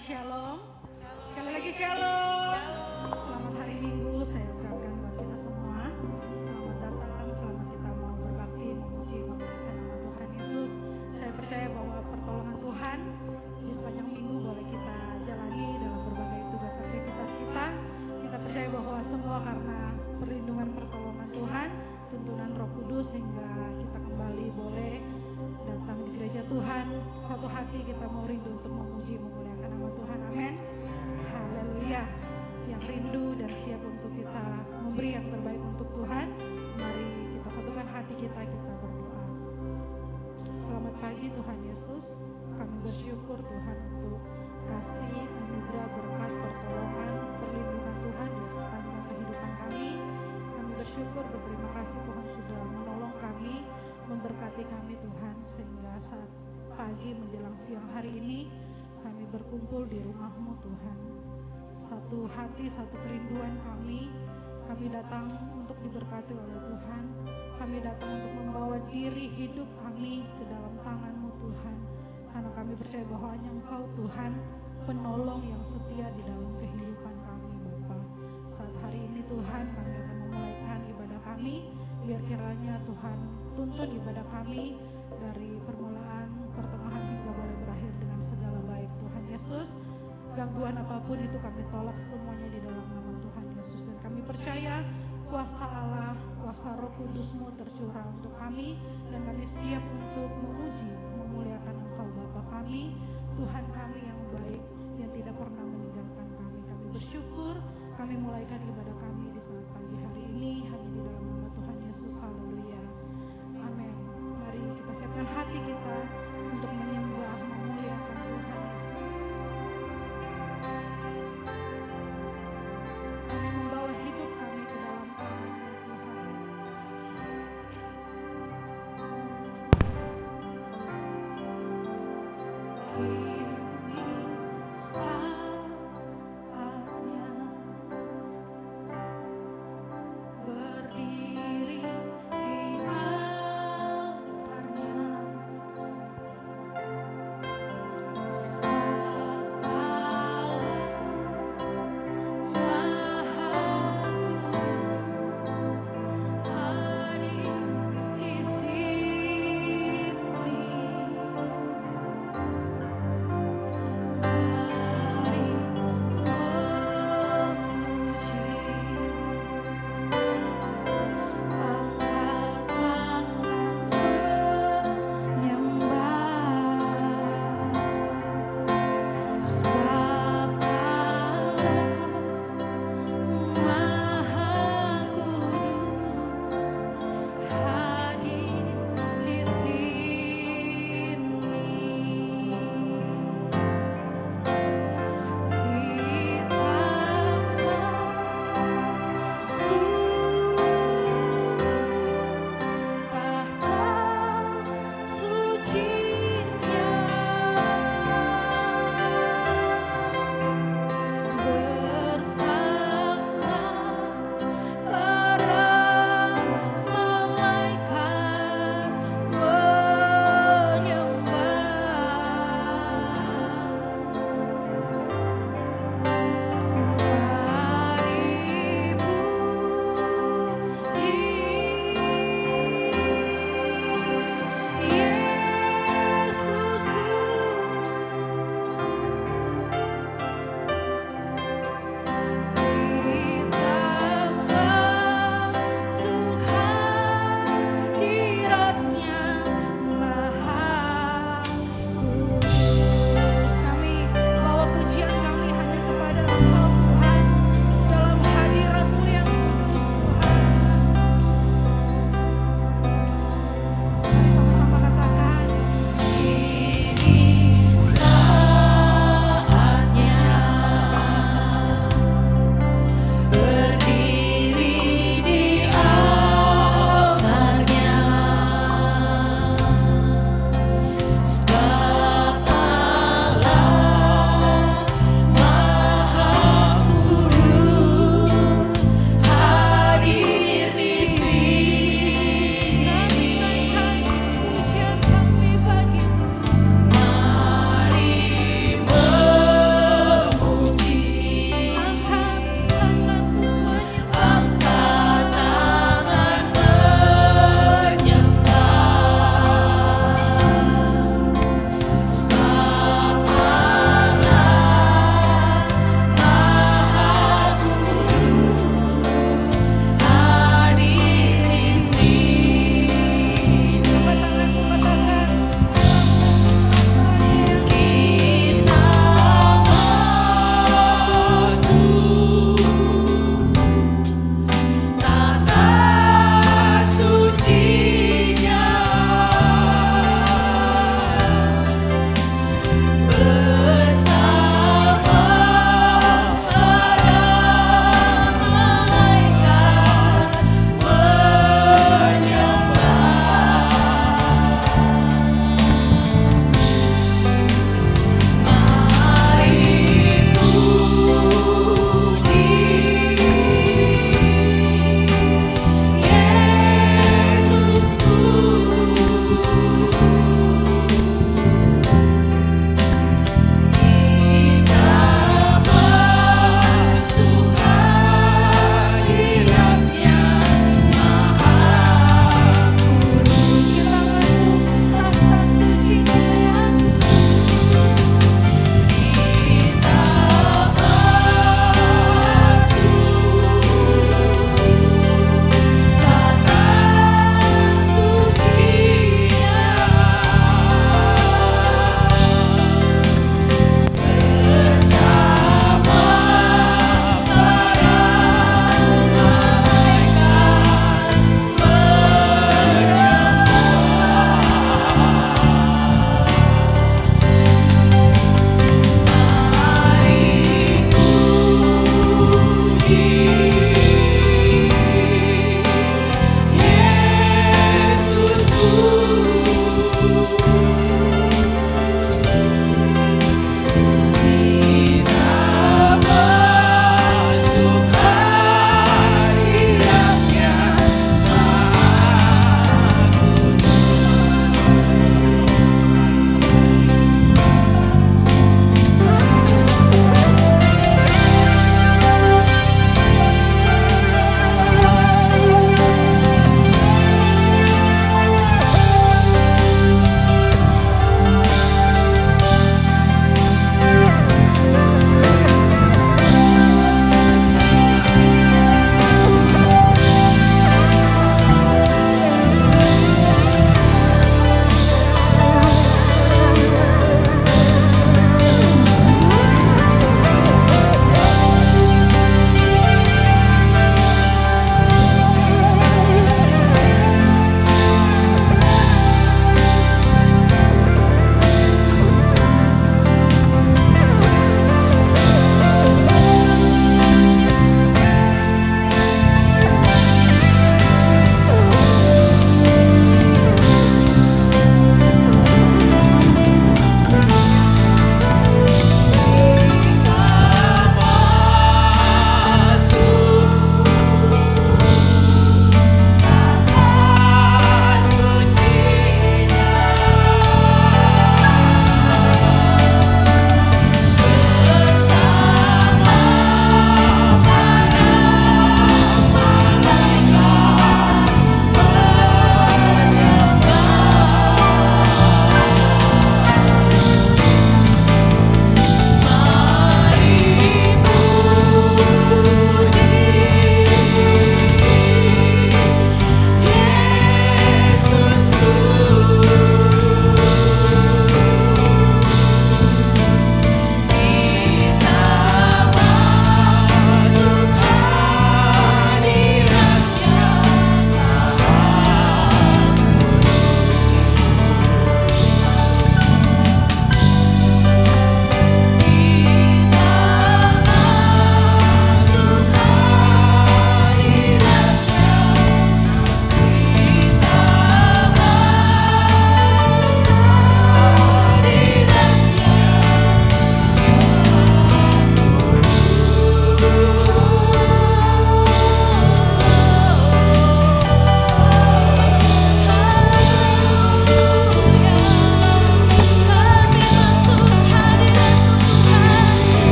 Shalom. Sekali lagi Shalom. Selamat hari Minggu saya ucapkan buat kita semua. Selamat datang, selamat kita mau berbakti, memuji, memuliakan nama Tuhan Yesus. Saya percaya bahwa pertolongan Tuhan di sepanjang minggu boleh kita jalani dalam berbagai tugas aktivitas kita. Kita percaya bahwa semua karena perlindungan pertolongan Tuhan, tuntunan Roh Kudus, sehingga kita kembali boleh datang di gereja Tuhan. Satu hati kita mau rindu untuk memuji, memuliakan nama Tuhan. Amin. Haleluya. Yang rindu dan siap untuk kita memberi yang terbaik untuk Tuhan, mari kita satukan hati kita berdoa. Selamat pagi Tuhan Yesus. Kami bersyukur Tuhan untuk kasih, anugerah, berkat, pertolongan, perlindungan Tuhan di sepanjang kehidupan kami. Kami bersyukur, berterima kasih Tuhan sudah menolong kami, memberkati kami Tuhan, sehingga saat pagi menjelang siang hari ini kami berkumpul di rumah-Mu Tuhan. Satu hati, satu kerinduan kami datang untuk diberkati oleh Tuhan. Kami datang untuk membawa diri hidup kami ke dalam tangan-Mu Tuhan, karena kami percaya bahwa hanya Engkau Tuhan penolong yang setia di dalam kehidupan kami Bapa. Saat hari ini Tuhan kami akan memulaikan ibadah kami, biar kiranya Tuhan tuntun ibadah kami dari permulaan, pertengahan hingga boleh berakhir dengan segala baik Tuhan Yesus. Gangguan apapun itu kami tolak semuanya di dalam nama Tuhan Yesus, dan kami percaya kuasa Allah, kuasa Roh Kudus-Mu tercurah untuk kami, dan kami siap untuk memuji, memuliakan Engkau Bapa kami, Tuhan kami yang baik, yang tidak pernah meninggalkan kami. Kami bersyukur, kami mulaikan ibadah kami di saat pagi hari ini hanya di dalam nama Tuhan Yesus. Haleluya. Amin. Mari kita siapkan hati kita untuk menyembah, memuliakan Tuhan Yesus. Kami membawa hidup kami ke dalam tangan-Mu Tuhan. Kini saatnya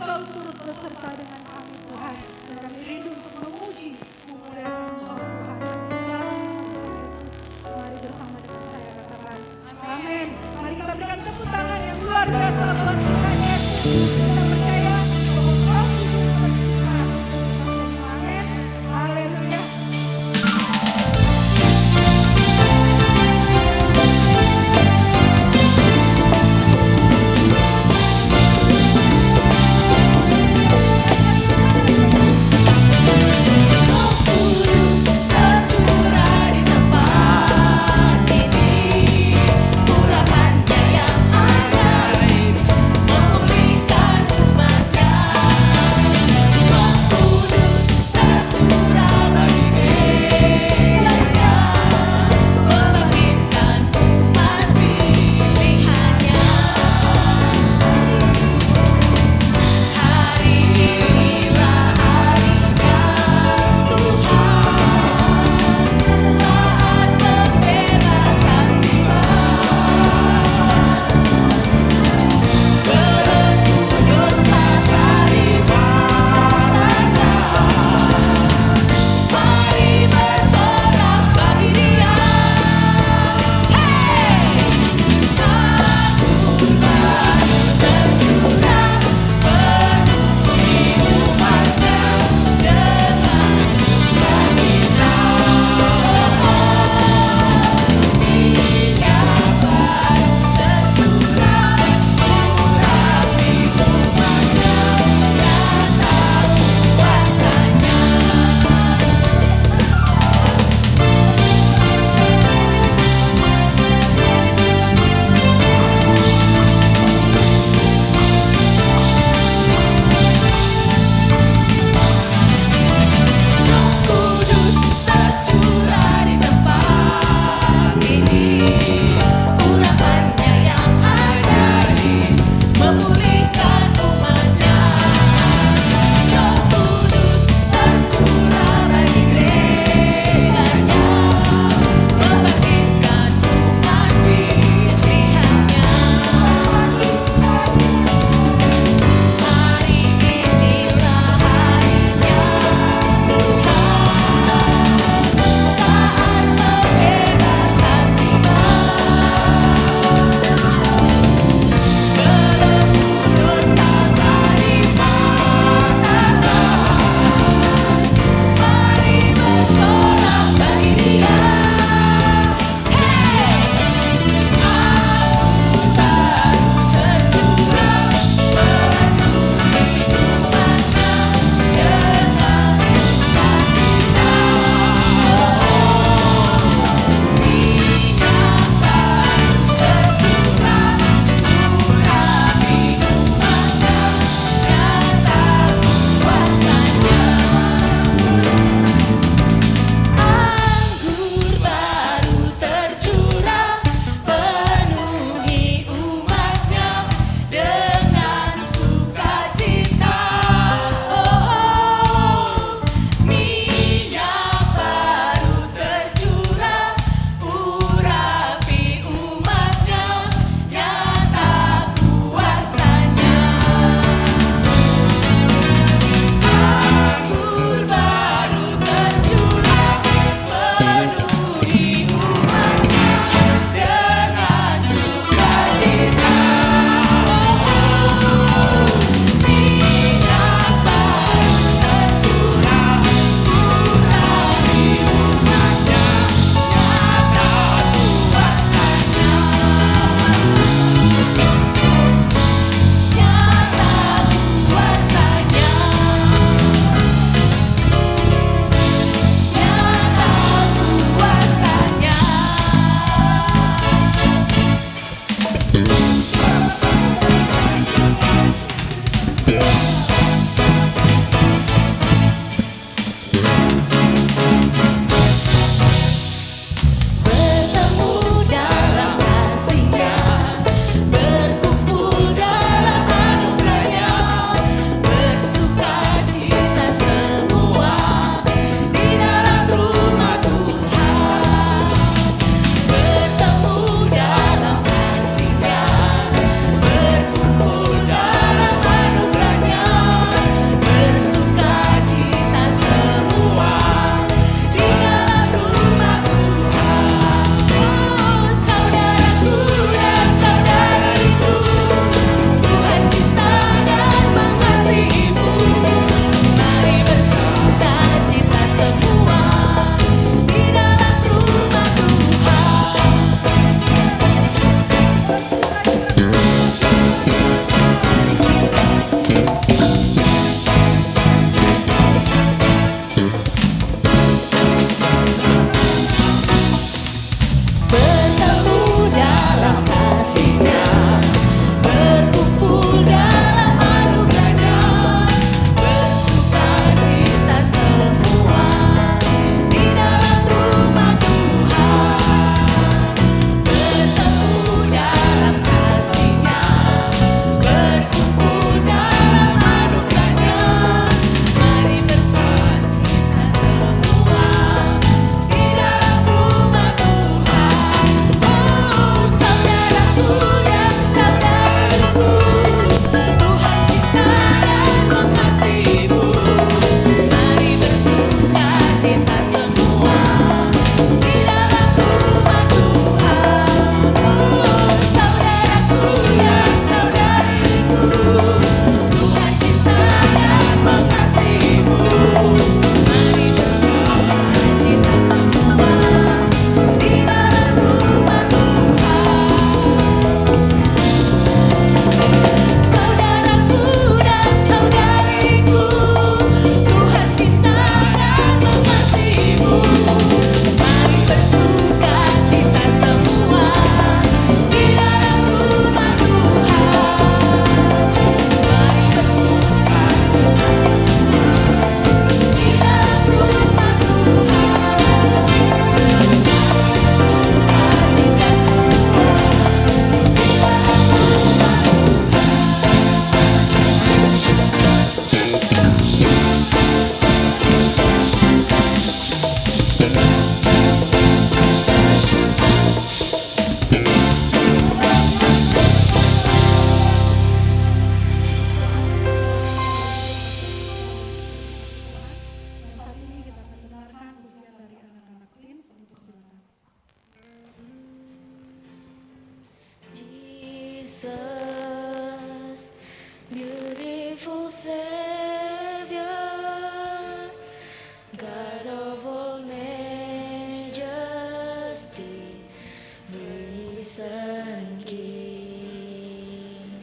Engkau turut beserta dengan kami Tuhan. Dan kami rindu untuk memuji, memuliakan Engkau Tuhan. Di dalam nama Tuhan Yesus, mari bersama dengan saya katakan amin. Mari kita berikan tepuk tangan yang luar biasa buat Tuhan Yesus. Kita percaya bahwa Roh Kudus berfirman. Amin. Haleluya. Savior, God of all majesty, risen King,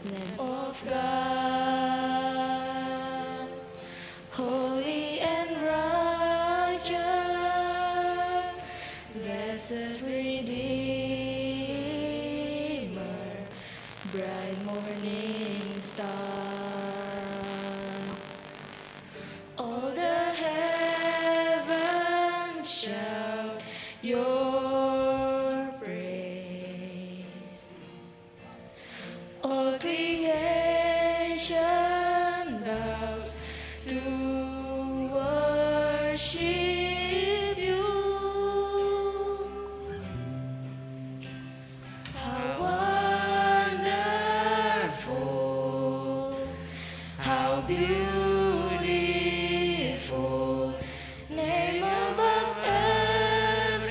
Lamb of God, holy and righteous, blessed Redeemer, bright morning star. All the heavens shout your praise. All creation bows to worship you. How wonderful, how beautiful, name above every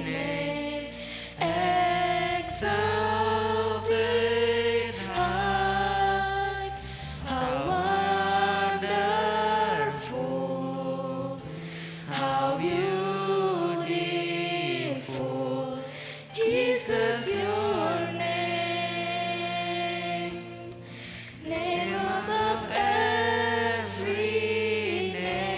name, exalted high. How wonderful, how beautiful, Jesus, your name, name above every name.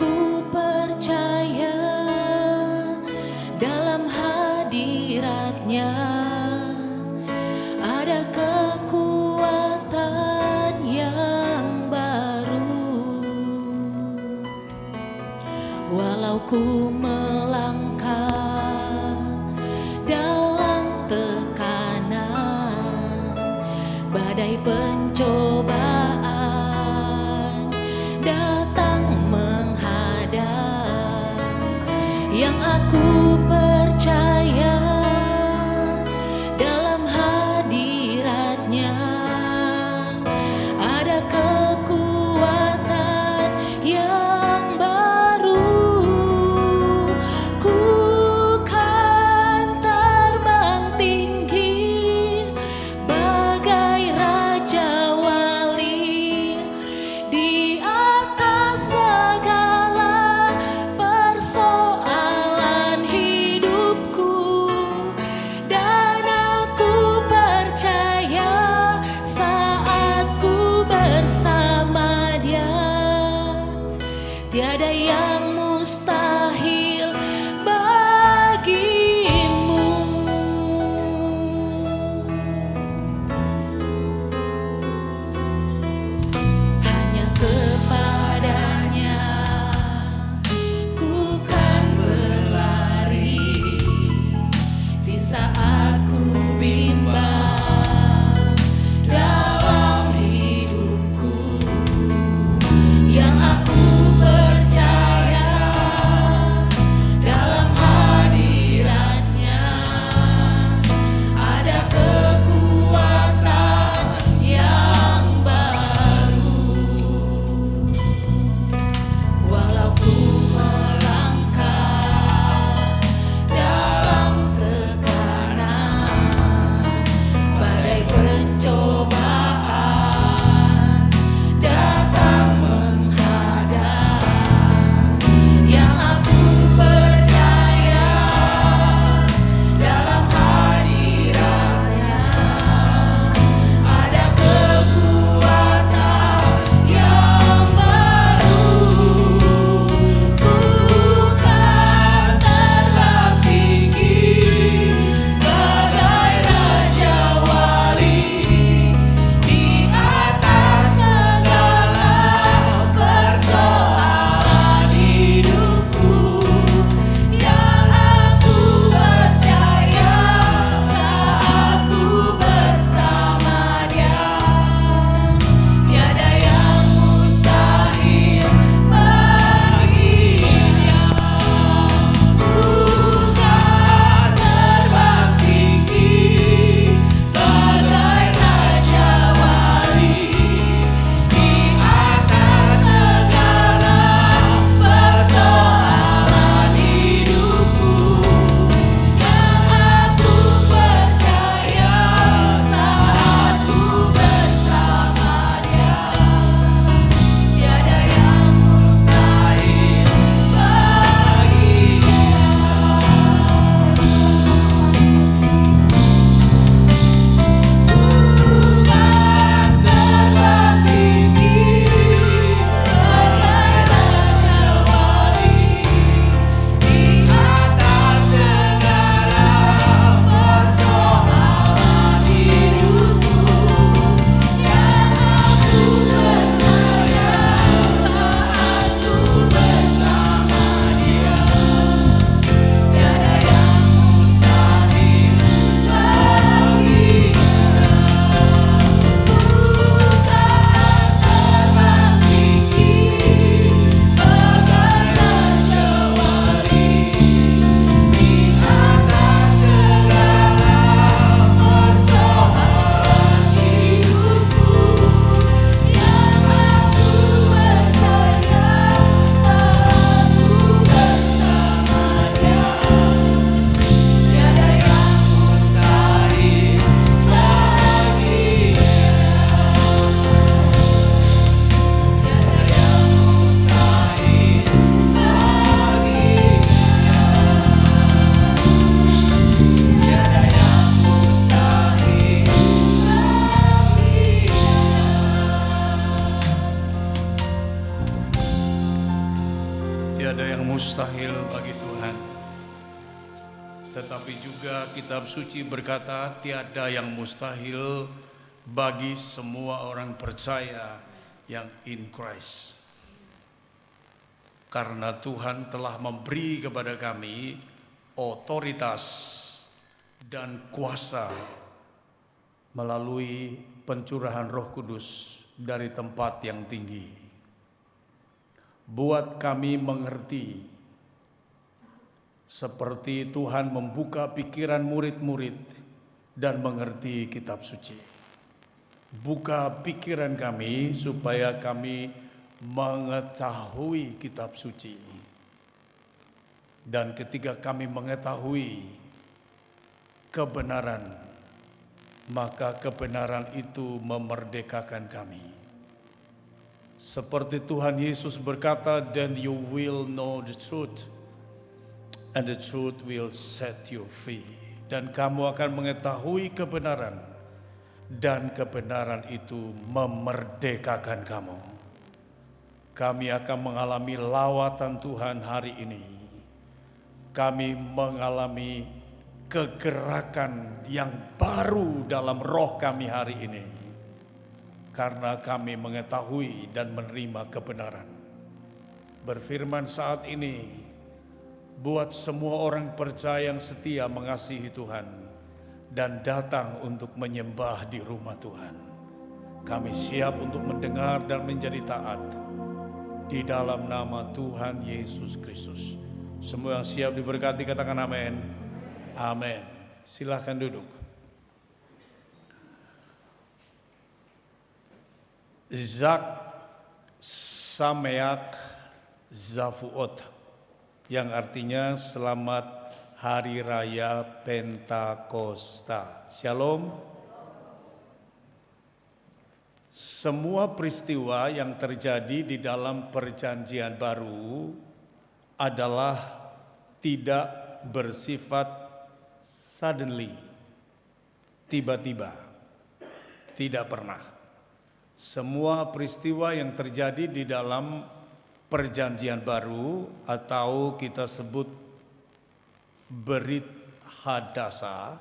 ku percaya dalam hadiratnya ada kekuatan yang baru. Walau ku melangkah dalam tekanan, badai pencobaan datang menghadap, yang aku percaya dalam hadiratnya ada kekuatan yang baru. Ku kan terbang tinggi bagai raja wali di atas segala persoalan hidupku, dan aku percaya saat ku bersama Dia tiada yang mustahil bagimu. Hanya kepadanya ku kan berlari di saat ku bimbang dalam hidupku, yang aku percaya Tiada yang mustahil bagi Tuhan. Tetapi juga kitab suci berkata tiada yang mustahil bagi semua orang percaya yang in Christ. Karena Tuhan telah memberi kepada kami otoritas dan kuasa melalui pencurahan Roh Kudus dari tempat yang tinggi. Buat kami mengerti seperti Tuhan membuka pikiran murid-murid dan mengerti kitab suci. Buka pikiran kami supaya kami mengetahui kitab suci. Dan ketika kami mengetahui kebenaran, maka kebenaran itu memerdekakan kami. Seperti Tuhan Yesus berkata, "Then you will know the truth, and the truth will set you free." Dan kamu akan mengetahui kebenaran, dan kebenaran itu memerdekakan kamu. Kami akan mengalami lawatan Tuhan hari ini. Kami mengalami kegerakan yang baru dalam roh kami hari ini. Karena kami mengetahui dan menerima kebenaran. Berfirman saat ini, buat semua orang percaya yang setia mengasihi Tuhan dan datang untuk menyembah di rumah Tuhan. Kami siap untuk mendengar dan menjadi taat di dalam nama Tuhan Yesus Kristus. Semua yang siap diberkati katakan amin. Amin. Silahkan duduk. Zak Sameak Zafuot, yang artinya selamat Hari Raya Pentakosta. Shalom. Semua peristiwa yang terjadi di dalam Perjanjian Baru adalah tidak bersifat suddenly, tiba-tiba, tidak pernah. Semua peristiwa yang terjadi di dalam Perjanjian Baru atau kita sebut Berit Hadasa,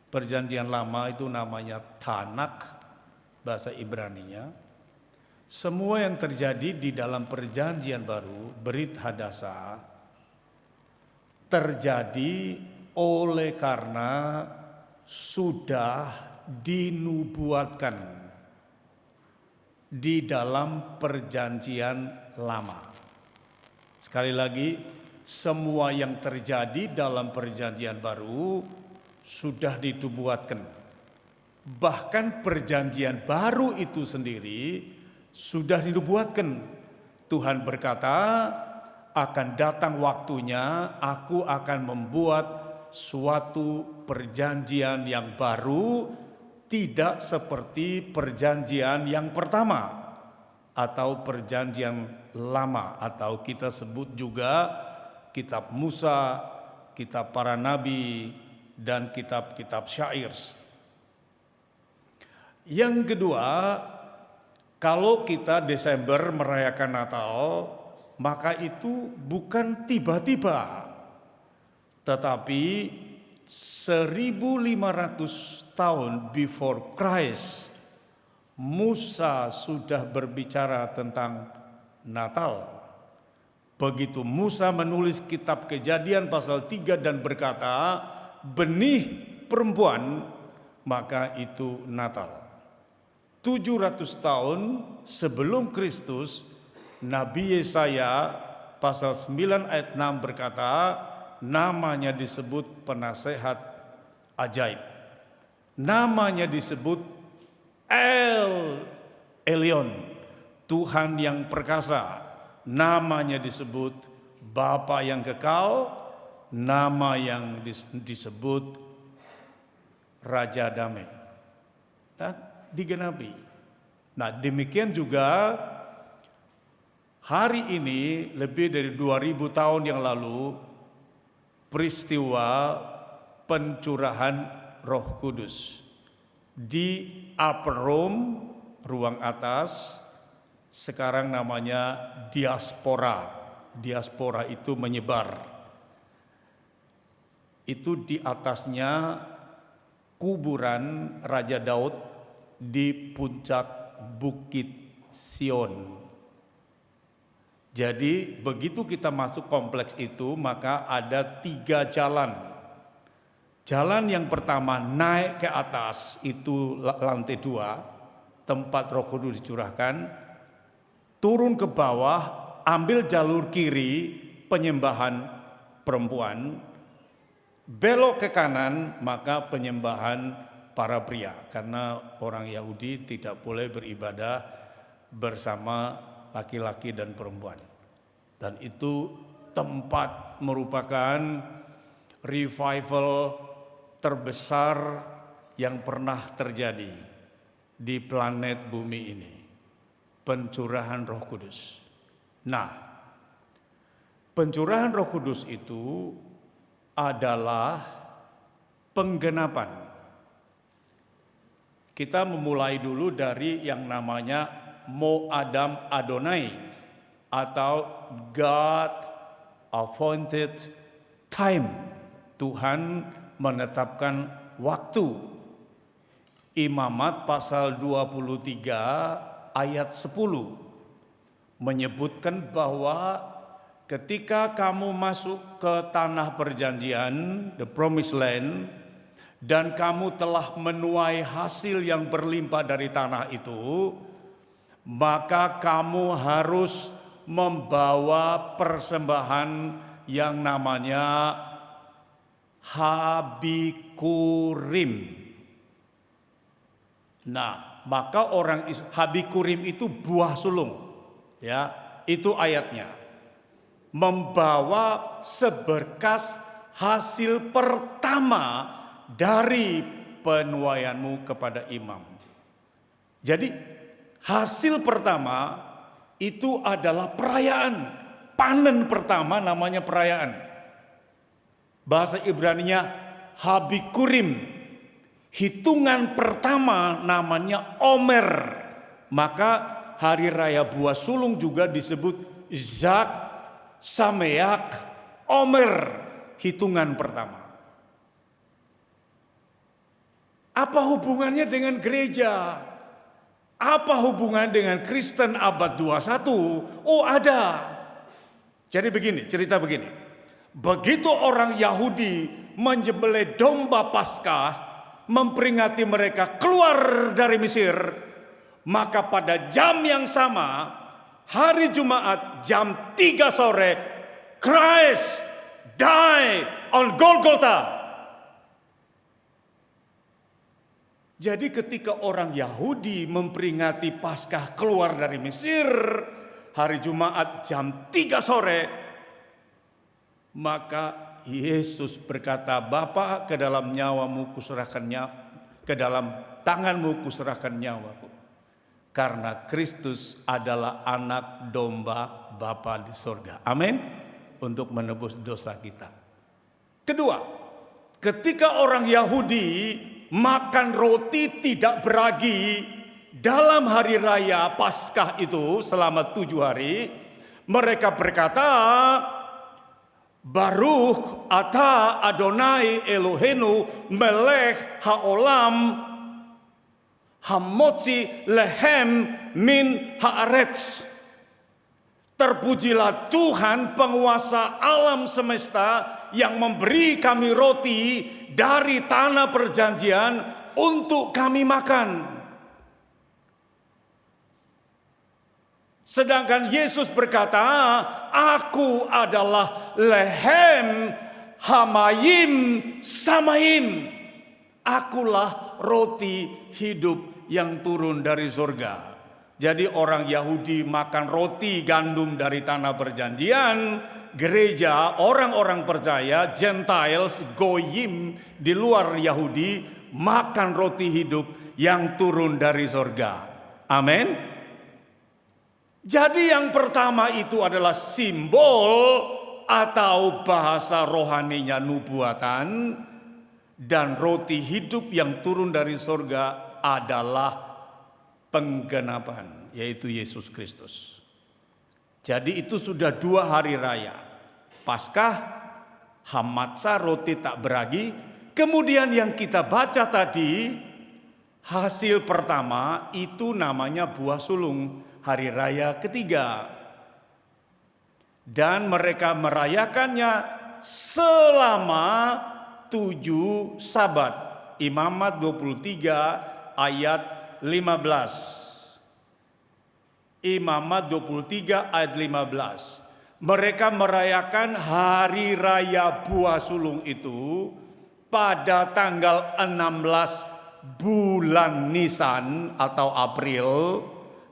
Perjanjian Lama itu namanya Tanak, bahasa Ibraninya. Semua yang terjadi di dalam Perjanjian Baru, Berit Hadasa, terjadi oleh karena sudah dinubuatkan di dalam Perjanjian Lama. Sekali lagi, semua yang terjadi dalam Perjanjian Baru sudah dinubuatkan. Bahkan Perjanjian Baru itu sendiri sudah dinubuatkan. Tuhan berkata, akan datang waktunya aku akan membuat suatu perjanjian yang baru, tidak seperti perjanjian yang pertama atau perjanjian lama, atau kita sebut juga kitab Musa, kitab para nabi, dan kitab-kitab syair. Yang kedua, kalau kita Desember merayakan Natal, maka itu bukan tiba-tiba, tetapi 1500 tahun before Christ, Musa sudah berbicara tentang Natal. Begitu Musa menulis kitab Kejadian pasal 3 dan berkata, benih perempuan, maka itu Natal. 700 tahun sebelum Kristus, Nabi Yesaya pasal 9 ayat 6 berkata, namanya disebut penasehat ajaib. Namanya disebut El Elyon, Tuhan yang perkasa. Namanya disebut Bapa yang kekal. Nama yang disebut Raja Damai. Nah, digenapi. Nah, demikian juga hari ini lebih dari 2000 tahun yang lalu peristiwa pencurahan Roh Kudus di Upper Room, ruang atas, sekarang namanya diaspora diaspora itu menyebar. Itu di atasnya kuburan Raja Daud di puncak Bukit Sion. Jadi begitu kita masuk kompleks itu, maka ada 3 jalan. Jalan yang pertama naik ke atas, itu lantai 2, tempat Roh Kudus dicurahkan. Turun ke bawah, ambil jalur kiri, penyembahan perempuan. Belok ke kanan, maka penyembahan para pria. Karena orang Yahudi tidak boleh beribadah bersama laki-laki dan perempuan. Dan itu tempat merupakan revival terbesar yang pernah terjadi di planet bumi ini. Pencurahan Roh Kudus. Nah, pencurahan Roh Kudus itu adalah penggenapan. Kita memulai dulu dari yang namanya Mo Adam Adonai atau God appointed time. Tuhan menetapkan waktu. Imamat pasal 23 ayat 10 menyebutkan bahwa ketika kamu masuk ke tanah perjanjian, the promised land, dan kamu telah menuai hasil yang berlimpah dari tanah itu, maka kamu harus membawa persembahan yang namanya Habikurim. Nah, maka Habikurim itu buah sulung. Ya, itu ayatnya. Membawa seberkas hasil pertama dari penuaianmu kepada imam. Jadi hasil pertama itu adalah perayaan. Panen pertama namanya perayaan. Bahasa Ibraninya Habikurim. Hitungan pertama namanya Omer. Maka hari raya buah sulung juga disebut Zak, Sameak, Omer. Hitungan pertama. Apa hubungannya dengan gereja? Apa hubungan dengan Kristen abad 21? Oh, ada. Jadi begini, cerita begini. Begitu orang Yahudi menyembelih domba Paskah, memperingati mereka keluar dari Mesir, maka pada jam yang sama, hari Jumat jam 3 sore, Christ died on Golgotha. Jadi ketika orang Yahudi memperingati Paskah keluar dari Mesir, hari Jumat jam 3 sore, maka Yesus berkata, Bapa, ke dalam nyawamu kuserahkannya, ke dalam tanganmu kuserahkan nyawaku. Karena Kristus adalah anak domba Bapa di sorga. Amin. Untuk menebus dosa kita. Kedua, ketika orang Yahudi makan roti tidak beragi dalam hari raya Paskah itu selama 7 hari, mereka berkata, Baruch ata Adonai Elohenu melech haolam hamotzi lehem min haaretz. Terpujilah Tuhan penguasa alam semesta yang memberi kami roti dari tanah perjanjian untuk kami makan. Sedangkan Yesus berkata, Aku adalah lehem hamayim samayim. Akulah roti hidup yang turun dari surga. Jadi orang Yahudi makan roti gandum dari tanah perjanjian. Gereja, orang-orang percaya, Gentiles, Goyim di luar Yahudi makan roti hidup yang turun dari surga. Amin. Jadi yang pertama itu adalah simbol atau bahasa rohaninya nubuatan, dan roti hidup yang turun dari surga adalah penggenapan, yaitu Yesus Kristus. Jadi itu sudah 2 hari raya. Paskah, Hamatsa, roti tak beragi. Kemudian yang kita baca tadi, hasil pertama itu namanya buah sulung, hari raya ketiga. Dan mereka merayakannya selama 7 sabat. Imamat 23 ayat 15. Imamat 23 ayat 15. Mereka merayakan hari raya buah sulung itu pada tanggal 16 bulan Nisan atau April.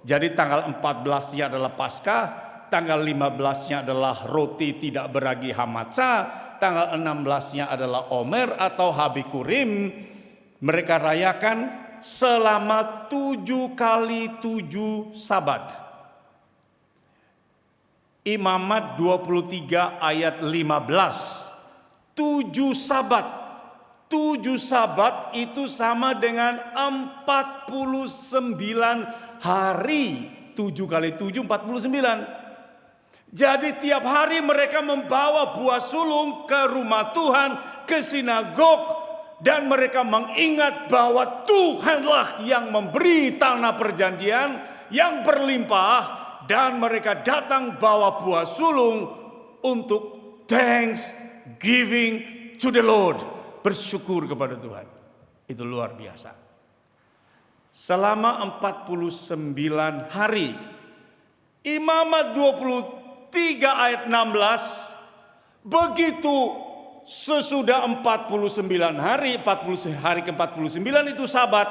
Jadi tanggal 14-nya adalah Paskah, tanggal 15-nya adalah roti tidak beragi Hamatsa, tanggal 16-nya adalah Omer atau Habikurim. Mereka rayakan selama 7 kali 7 sabat. Imamat 23 ayat 15. 7 sabat. 7 sabat itu sama dengan 49 hari. 7 kali 7, 49. Jadi tiap hari mereka membawa buah sulung ke rumah Tuhan, ke sinagog. Dan mereka mengingat bahwa Tuhanlah yang memberi tanah perjanjian yang berlimpah. Dan mereka datang bawa buah sulung untuk thanksgiving to the Lord. Bersyukur kepada Tuhan. Itu luar biasa. Selama 49 hari. Imamat 23 ayat 16. Begitu sesudah 49 hari. 40 hari ke-49 itu sabat.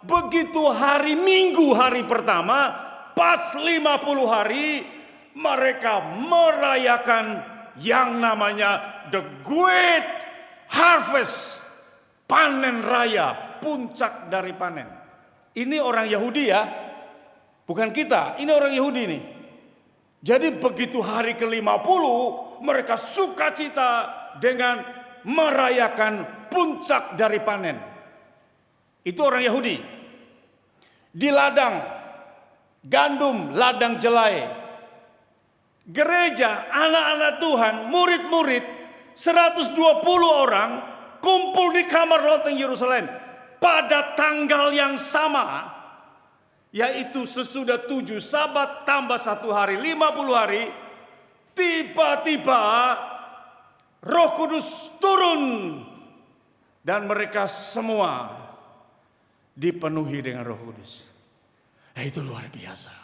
Begitu hari Minggu hari pertama. Pas 50 hari mereka merayakan yang namanya the great harvest, panen raya, puncak dari panen. Ini orang Yahudi ya, bukan kita, ini orang Yahudi nih. Jadi begitu hari ke-50 mereka sukacita dengan merayakan puncak dari panen. Itu orang Yahudi. Di ladang gandum, ladang jelai. Gereja, anak-anak Tuhan, murid-murid 120 orang kumpul di kamar loteng Yerusalem pada tanggal yang sama, yaitu sesudah 7 sabat tambah 1 hari, 50 hari. Tiba-tiba Roh Kudus turun dan mereka semua dipenuhi dengan Roh Kudus. Itu luar biasa.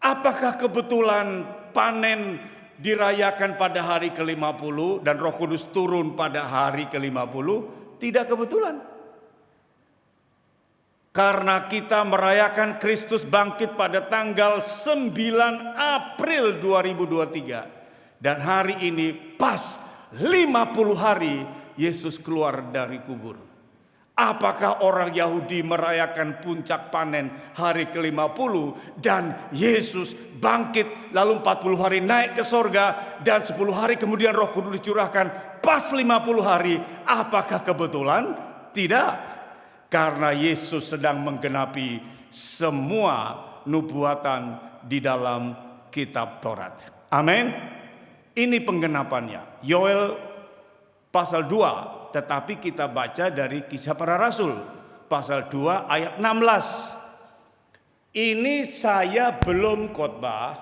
Apakah kebetulan panen dirayakan pada hari ke-50 dan Roh Kudus turun pada hari ke-50? Tidak kebetulan. Karena kita merayakan Kristus bangkit pada tanggal 9 April 2023. Dan hari ini pas 50 hari Yesus keluar dari kubur. Apakah orang Yahudi merayakan puncak panen hari ke-50 dan Yesus bangkit lalu 40 hari naik ke sorga dan 10 hari kemudian Roh Kudus dicurahkan pas 50 hari? Apakah kebetulan? Tidak. Karena Yesus sedang menggenapi semua nubuatan di dalam kitab Taurat. Amin. Ini penggenapannya. Yoel pasal 2. Tetapi kita baca dari Kisah Para Rasul pasal 2 ayat 16. Ini saya belum khotbah,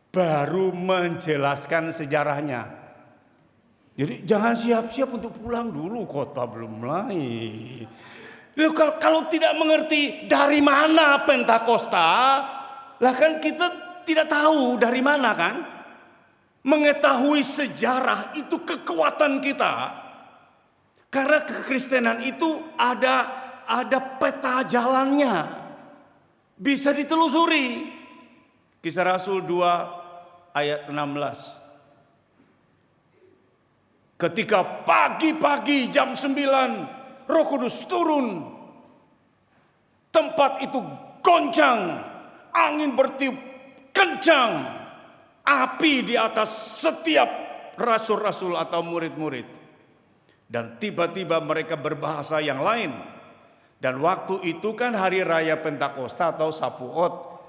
baru menjelaskan sejarahnya. Jadi jangan siap-siap untuk pulang dulu, khotbah belum mulai. Kalau tidak mengerti dari mana Pentakosta, lah kan kita tidak tahu dari mana kan. Mengetahui sejarah itu kekuatan kita. Karena kekristenan itu ada peta jalannya. Bisa ditelusuri. Kisah Rasul 2 ayat 16. Ketika pagi-pagi jam 9 Roh Kudus turun. Tempat itu goncang. Angin bertiup kencang. Api di atas setiap rasul-rasul atau murid-murid. Dan tiba-tiba mereka berbahasa yang lain. Dan waktu itu kan hari raya Pentakosta atau Safuot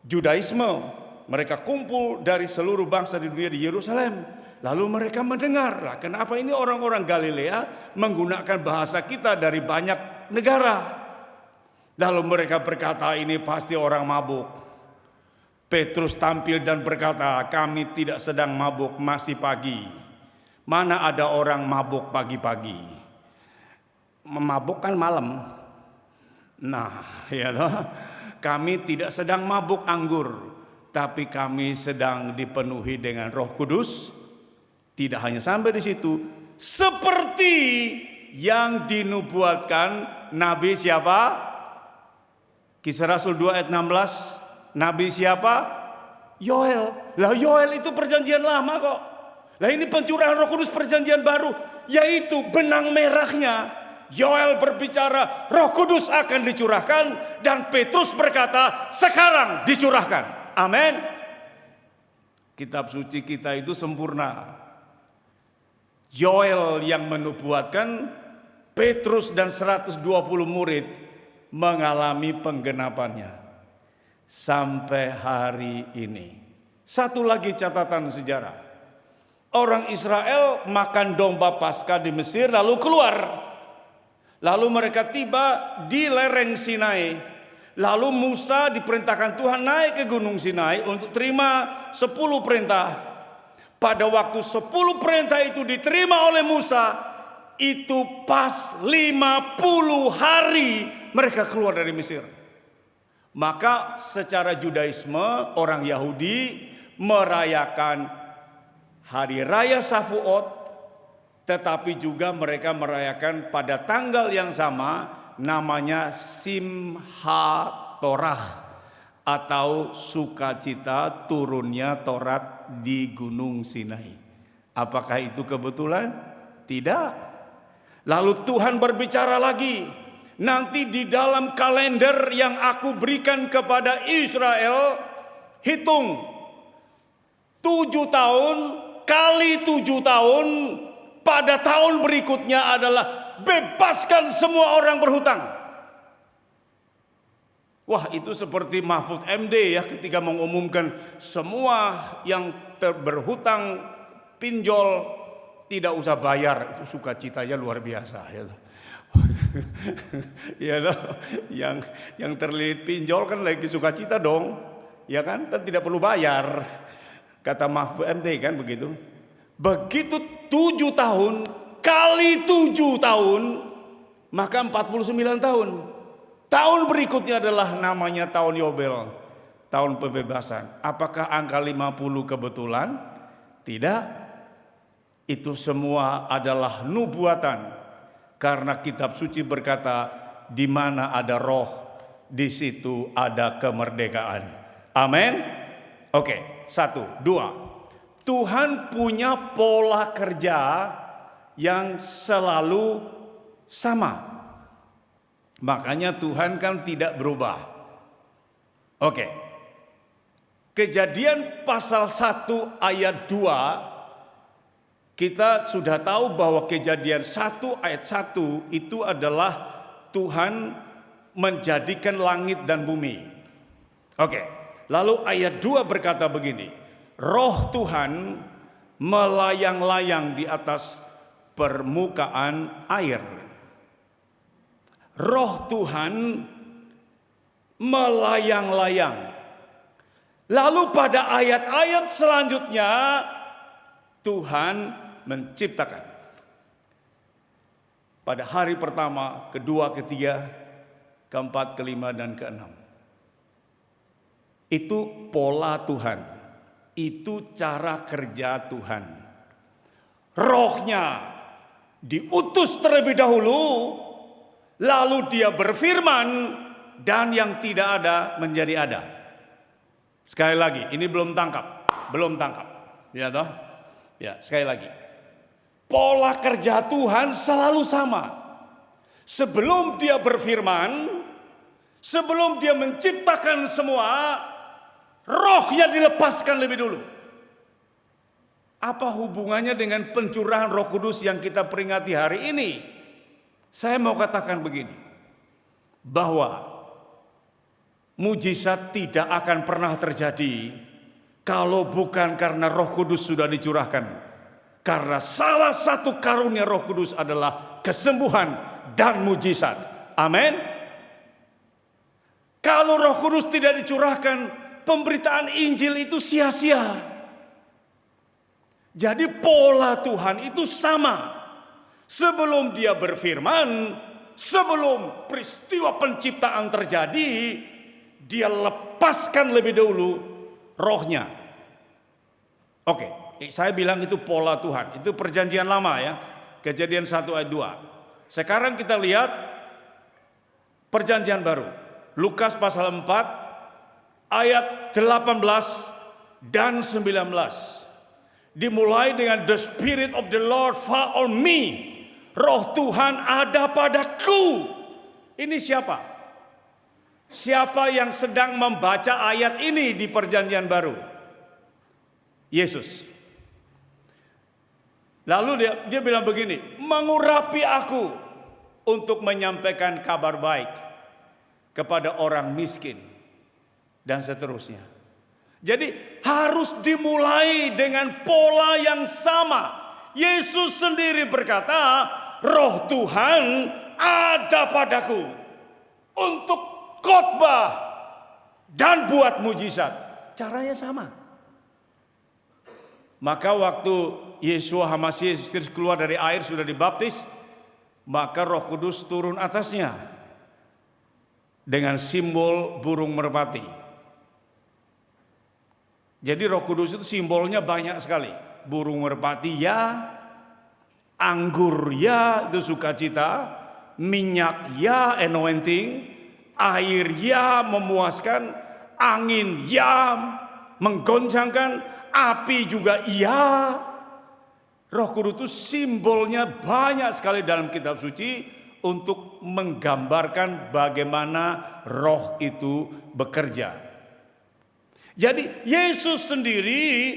Judaisme. Mereka kumpul dari seluruh bangsa di dunia di Yerusalem. Lalu mereka mendengar, lah kenapa ini orang-orang Galilea menggunakan bahasa kita dari banyak negara. Lalu mereka berkata, ini pasti orang mabuk. Petrus tampil dan berkata, kami tidak sedang mabuk, masih pagi. Mana ada orang mabuk pagi-pagi? Mabuk kan malam. Nah, ya toh, kami tidak sedang mabuk anggur, tapi kami sedang dipenuhi dengan Roh Kudus. Tidak hanya sampai di situ, seperti yang dinubuatkan Nabi siapa? Kisah Rasul 2 ayat 16. Nabi siapa? Yoel. Lah Yoel itu perjanjian lama kok. Lah ini pencurahan Roh Kudus perjanjian baru, yaitu benang merahnya. Yoel berbicara Roh Kudus akan dicurahkan, dan Petrus berkata sekarang dicurahkan. Amin. Kitab suci kita itu sempurna. Yoel yang menubuatkan, Petrus dan 120 murid mengalami penggenapannya sampai hari ini. Satu lagi catatan sejarah. Orang Israel makan domba Paskah di Mesir lalu keluar. Lalu mereka tiba di lereng Sinai. Lalu Musa diperintahkan Tuhan naik ke gunung Sinai untuk terima 10 perintah. Pada waktu 10 perintah itu diterima oleh Musa, itu pas 50 hari mereka keluar dari Mesir. Maka secara Judaisme, orang Yahudi merayakan hari raya Shavuot, tetapi juga mereka merayakan pada tanggal yang sama, namanya Simchat Torah, atau sukacita turunnya Taurat di Gunung Sinai. Apakah itu kebetulan? Tidak. Lalu Tuhan berbicara lagi, nanti di dalam kalender yang aku berikan kepada Israel, hitung 7 tahun kali 7 tahun, pada tahun berikutnya adalah bebaskan semua orang berhutang. Wah, itu seperti Mahfud MD ya, ketika mengumumkan semua yang berhutang pinjol tidak usah bayar. Itu sukacitanya luar biasa ya. Ya loh, yang terlilit pinjol kan lagi sukacita dong, ya kan tidak perlu bayar, kata Mahfud MD kan begitu. Begitu 7 tahun kali 7 tahun, maka 49 tahun. Tahun berikutnya adalah namanya tahun Yobel, tahun pembebasan. Apakah angka 50 kebetulan? Tidak. Itu semua adalah nubuatan. Karena kitab suci berkata, di mana ada roh, di situ ada kemerdekaan. Amin. Oke, 1, 2. Tuhan punya pola kerja yang selalu sama. Makanya Tuhan kan tidak berubah. Oke. Kejadian pasal 1 ayat 2, kita sudah tahu bahwa Kejadian 1 ayat 1 itu adalah Tuhan menjadikan langit dan bumi. Oke. Lalu ayat 2 berkata begini, Roh Tuhan melayang-layang di atas permukaan air. Roh Tuhan melayang-layang. Lalu pada ayat-ayat selanjutnya Tuhan menciptakan. Pada hari pertama, kedua, ketiga, keempat, kelima, dan keenam. Itu pola Tuhan. Itu cara kerja Tuhan. Rohnya diutus terlebih dahulu, lalu dia berfirman, dan yang tidak ada menjadi ada. Sekali lagi, ini belum tangkap. Ya toh? Ya, sekali lagi. Pola kerja Tuhan selalu sama. Sebelum dia berfirman, sebelum dia menciptakan semua, rohnya dilepaskan lebih dulu. Apa hubungannya dengan pencurahan Roh Kudus yang kita peringati hari ini? Saya mau katakan begini, bahwa mujizat tidak akan pernah terjadi Kalau bukan karena Roh Kudus sudah dicurahkan. Karena salah satu karunia Roh Kudus adalah kesembuhan dan mujizat. Amin. Kalau Roh Kudus tidak dicurahkan, pemberitaan Injil itu sia-sia. Jadi pola Tuhan itu sama. Sebelum dia berfirman, sebelum peristiwa penciptaan terjadi, dia lepaskan lebih dahulu rohnya. Oke, saya bilang itu pola Tuhan. Itu perjanjian lama ya. Kejadian 1 ayat 2. Sekarang kita lihat perjanjian baru. Lukas pasal 4 ayat 18 dan 19. Dimulai dengan the Spirit of the Lord fall on me. Roh Tuhan ada padaku. Ini siapa? Siapa yang sedang membaca ayat ini di perjanjian baru? Yesus. Lalu dia bilang begini, mengurapi aku untuk menyampaikan kabar baik kepada orang miskin dan seterusnya. Jadi harus dimulai dengan pola yang sama. Yesus sendiri berkata, Roh Tuhan ada padaku untuk khotbah dan buat mujizat. Caranya sama. Maka waktu Yeshua HaMasiah keluar dari air sudah dibaptis, maka Roh Kudus turun atasnya dengan simbol burung merpati. Jadi Roh Kudus itu simbolnya banyak sekali. Burung merpati ya, anggur ya, itu sukacita, minyak ya, anointing, air ya, memuaskan, angin ya, menggoncangkan, api juga iya. Roh Kudus itu simbolnya banyak sekali dalam kitab suci untuk menggambarkan bagaimana roh itu bekerja. Jadi Yesus sendiri,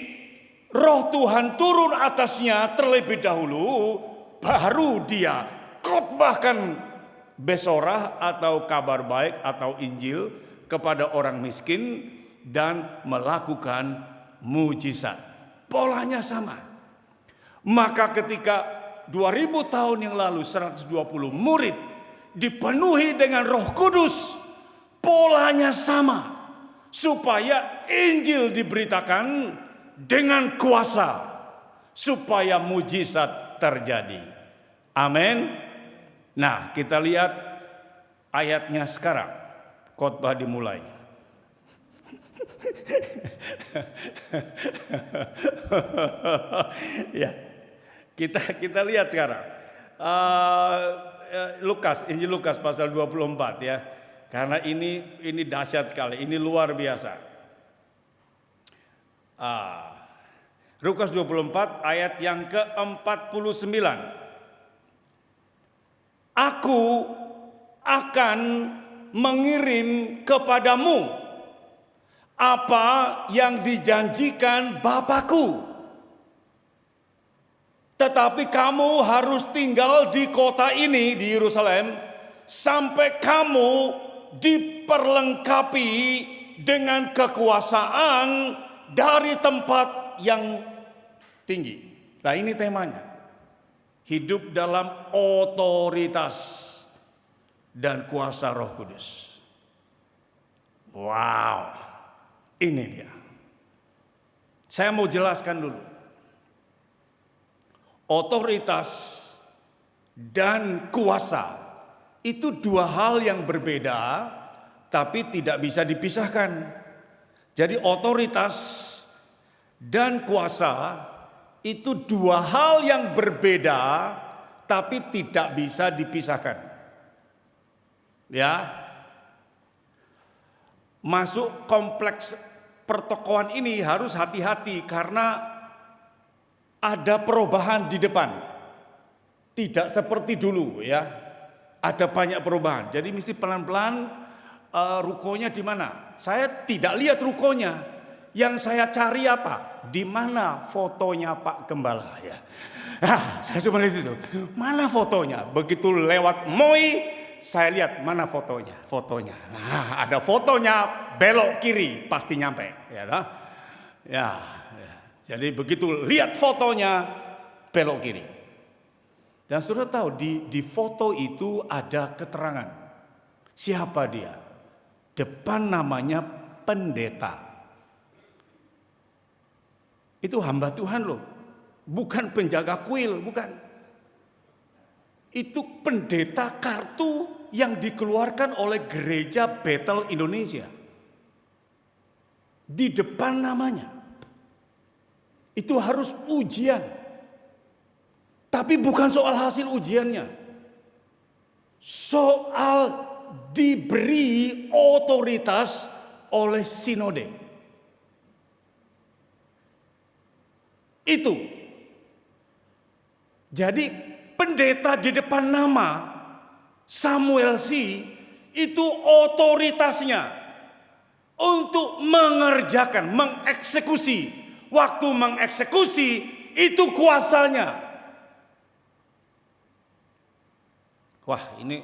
Roh Tuhan turun atasnya terlebih dahulu, baru dia khotbahkan besorah atau kabar baik atau Injil kepada orang miskin dan melakukan mujizat. Polanya sama. Maka ketika 2000 tahun yang lalu 120 murid dipenuhi dengan Roh Kudus, polanya sama. Supaya Injil diberitakan dengan kuasa, supaya mujizat terjadi. Amin. Nah, kita lihat ayatnya sekarang. Khotbah dimulai. Ya, kita lihat sekarang. Injil Lukas pasal 24 ya. Karena ini dahsyat sekali, ini luar biasa. Lukas 24 ayat yang ke-49. Aku akan mengirim kepadamu apa yang dijanjikan Bapakku. Tetapi kamu harus tinggal di kota ini, di Yerusalem, sampai kamu diperlengkapi dengan kekuasaan dari tempat yang tinggi. Nah, ini temanya. Hidup dalam otoritas dan kuasa Roh Kudus. Wow, ini dia. Saya mau jelaskan dulu. Otoritas dan kuasa itu dua hal yang berbeda, tapi tidak bisa dipisahkan. Jadi otoritas dan kuasa itu dua hal yang berbeda, tapi tidak bisa dipisahkan. Ya, masuk kompleks pertokoan ini harus hati-hati karena ada perubahan di depan. Tidak seperti dulu ya. Ada banyak perubahan. Jadi mesti pelan-pelan rukonya di mana? Saya tidak lihat rukonya. Yang saya cari apa? Di mana fotonya Pak Gembala ya? Saya cuma lihat itu. Mana fotonya? Begitu lewat MOI, saya lihat mana fotonya. Nah, ada fotonya belok kiri pasti nyampe. Ya, jadi begitu lihat fotonya belok kiri. Dan saudara tahu di foto itu ada keterangan siapa dia. Depan namanya pendeta. Itu hamba Tuhan loh, bukan penjaga kuil, bukan. Itu pendeta kartu yang dikeluarkan oleh Gereja Bethel Indonesia. Di depan namanya. Itu harus ujian. Tapi bukan soal hasil ujiannya. Soal diberi otoritas oleh sinode. Itu. Jadi pendeta di depan nama Samuel C. itu otoritasnya untuk mengerjakan, mengeksekusi. Waktu mengeksekusi itu kuasanya. Wah, ini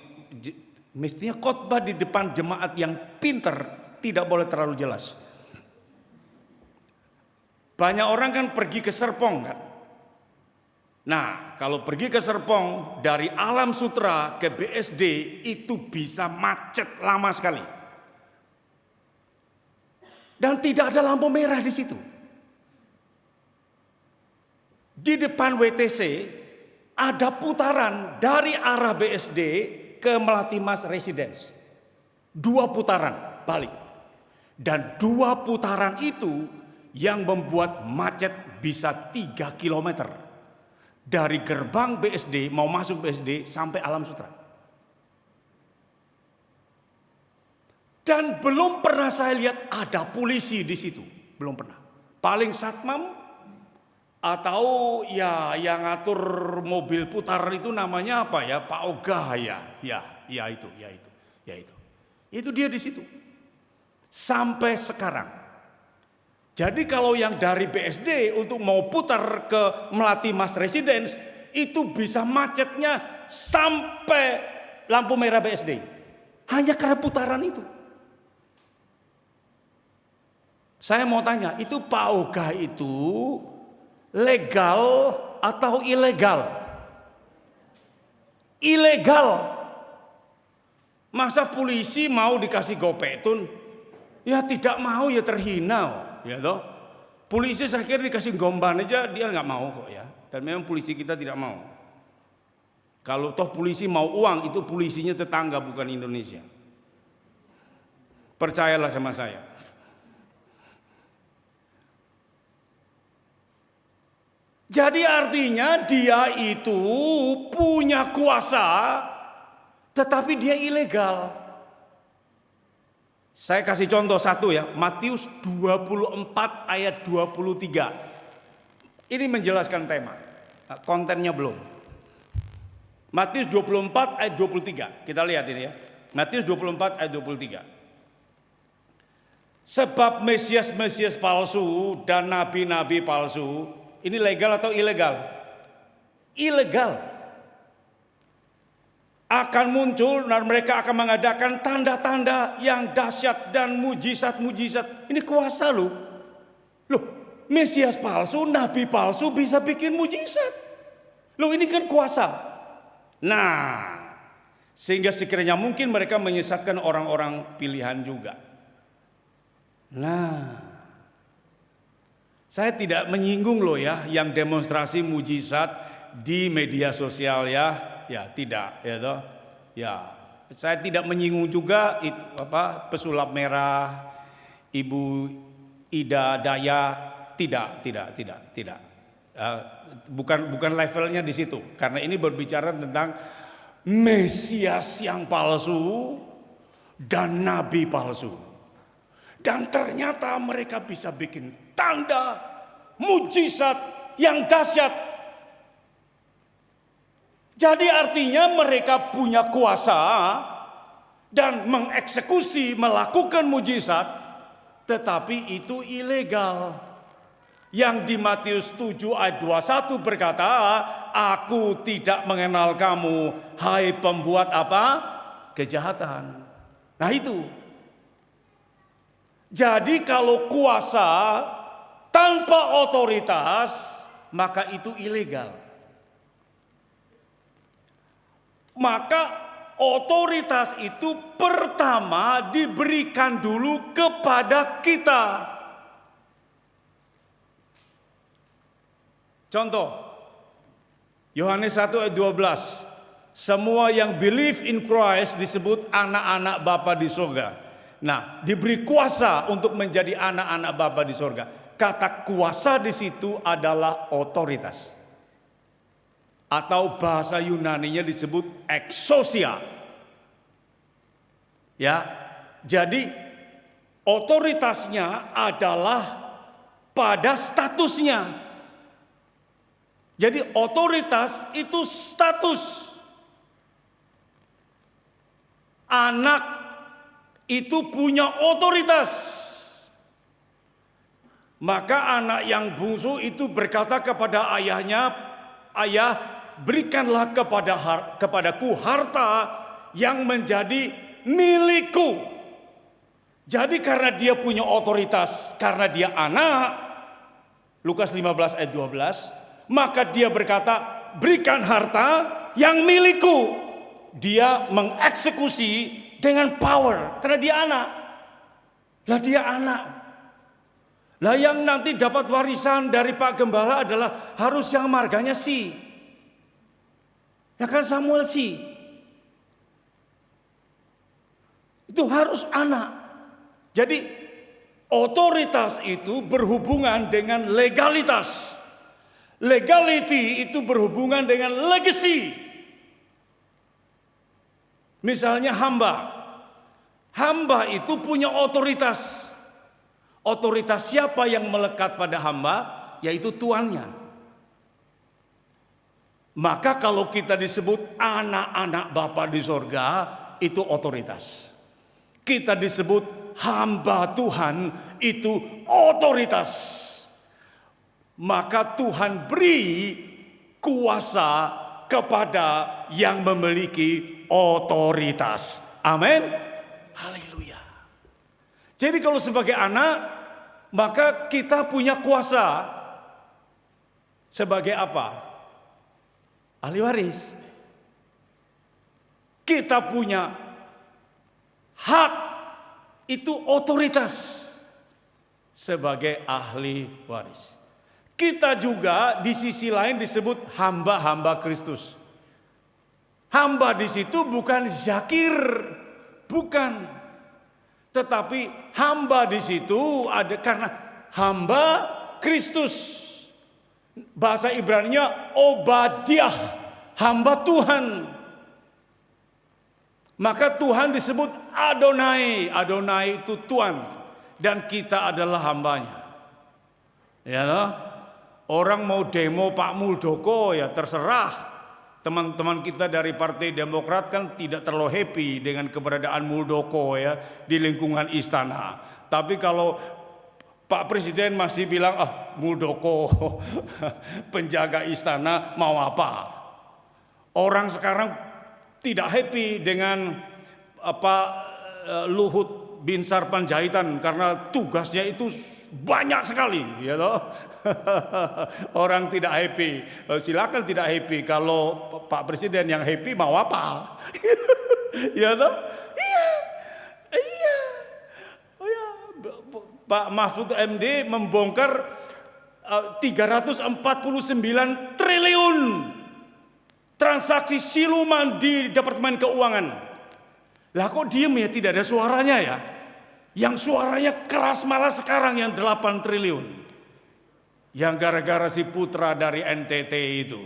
mestinya khotbah di depan jemaat yang pinter tidak boleh terlalu jelas. Banyak orang kan pergi ke Serpong kan. Nah, kalau pergi ke Serpong dari Alam Sutra ke BSD itu bisa macet lama sekali. Dan tidak ada lampu merah di situ. Di depan WTC ada putaran dari arah BSD ke Melati Mas Residence. 2 putaran balik. Dan 2 putaran itu yang membuat macet bisa 3 kilometer. Dari gerbang BSD mau masuk BSD sampai Alam Sutra. Dan belum pernah saya lihat ada polisi di situ. Belum pernah. Paling satpam atau ya yang ngatur mobil putar itu namanya apa ya? Pak Ogah ya. Ya itu. Itu dia di situ. Sampai sekarang. Jadi kalau yang dari BSD untuk mau putar ke Melati Mas Residence itu bisa macetnya sampai lampu merah BSD. Hanya karena putaran itu. Saya mau tanya, itu Pak Ogah itu legal atau ilegal? Ilegal. Masa polisi mau dikasih gopetun? Ya tidak mau, ya terhina. Ya toh, polisi saya kira dikasih gomban aja dia nggak mau kok ya. Dan memang polisi kita tidak mau. Kalau toh polisi mau uang itu polisinya tetangga bukan Indonesia. Percayalah sama saya. Jadi artinya dia itu punya kuasa tetapi dia ilegal. Saya kasih contoh satu ya, Matius 24 ayat 23. Ini menjelaskan tema, kontennya belum. Matius 24 ayat 23, kita lihat ini ya. Matius 24 ayat 23. Sebab Mesias-Mesias palsu dan nabi-nabi palsu, ini legal atau ilegal? Ilegal. Akan muncul dan mereka akan mengadakan tanda-tanda yang dahsyat dan mujizat-mujizat. Ini kuasa loh. Mesias palsu, nabi palsu bisa bikin mujizat. Ini kan kuasa. Nah, sehingga sekiranya mungkin mereka menyesatkan orang-orang pilihan juga. Nah, saya tidak menyinggung loh ya yang demonstrasi mujizat di media sosial ya. Ya tidak, ya toh. Ya, saya tidak menyinggung juga itu pesulap merah, Ibu Ida Daya, tidak. Bukan levelnya di situ. Karena ini berbicara tentang Mesias yang palsu dan nabi palsu. Dan ternyata mereka bisa bikin tanda, mujizat yang dahsyat. Jadi artinya mereka punya kuasa dan mengeksekusi, melakukan mujizat, tetapi itu ilegal. Yang di Matius 7 ayat 21 berkata, aku tidak mengenal kamu, hai pembuat apa? Kejahatan. Nah itu. Jadi kalau kuasa tanpa otoritas, maka itu ilegal. Maka otoritas itu pertama diberikan dulu kepada kita. Contoh, Yohanes 1 ayat 12. Semua yang believe in Christ disebut anak-anak Bapa di surga. Nah, diberi kuasa untuk menjadi anak-anak Bapa di surga. Kata kuasa di situ adalah otoritas. Atau bahasa Yunaninya disebut exousia. Ya. Jadi otoritasnya adalah pada statusnya. Jadi otoritas itu status. Anak itu punya otoritas. Maka anak yang bungsu itu berkata kepada ayahnya, "Ayah, berikanlah kepadaku harta yang menjadi milikku." Jadi karena dia punya otoritas, karena dia anak, Lukas 15 ayat 12, maka dia berkata, "Berikan harta yang milikku." Dia mengeksekusi dengan power karena dia anak. Lah dia anak. Lah yang nanti dapat warisan dari Pak Gembala adalah harus yang marganya si. Ya kan Samuel si. Itu harus anak. Jadi otoritas itu berhubungan dengan legalitas. Legality itu berhubungan dengan legacy. Misalnya hamba. Hamba itu punya otoritas. Otoritas siapa yang melekat pada hamba? Yaitu tuannya. Maka kalau kita disebut anak-anak Bapa di sorga, itu otoritas. Kita disebut hamba Tuhan, itu otoritas. Maka Tuhan beri kuasa kepada yang memiliki otoritas. Amin. Haleluya. Jadi kalau sebagai anak, maka kita punya kuasa. Sebagai apa? Ahli waris. Kita punya hak, itu otoritas sebagai ahli waris. Kita juga di sisi lain disebut hamba-hamba Kristus. Hamba di situ bukan zakir, bukan. Tetapi hamba di situ ada karena hamba Kristus. Bahasa Ibraninya Obadiah, hamba Tuhan. Maka Tuhan disebut Adonai. Adonai itu Tuhan dan kita adalah hambanya. Ya loh? Orang mau demo Pak Muldoko ya terserah. Teman-teman kita dari Partai Demokrat kan tidak terlalu happy dengan keberadaan Muldoko ya di lingkungan istana. Tapi kalau Pak Presiden masih bilang, Muldoko penjaga istana mau apa? Orang sekarang tidak happy dengan Luhut Binsar Panjaitan karena tugasnya itu banyak sekali, ya toh. Orang tidak happy. Silakan tidak happy. Kalau Pak Presiden yang happy mau apa? Ya toh? Iya. Oh ya. Pak Mahfud MD membongkar 349 triliun transaksi siluman di Departemen Keuangan. Lah kok diem ya, tidak ada suaranya ya? Yang suaranya keras malah sekarang yang 8 triliun. Yang gara-gara si putra dari NTT itu.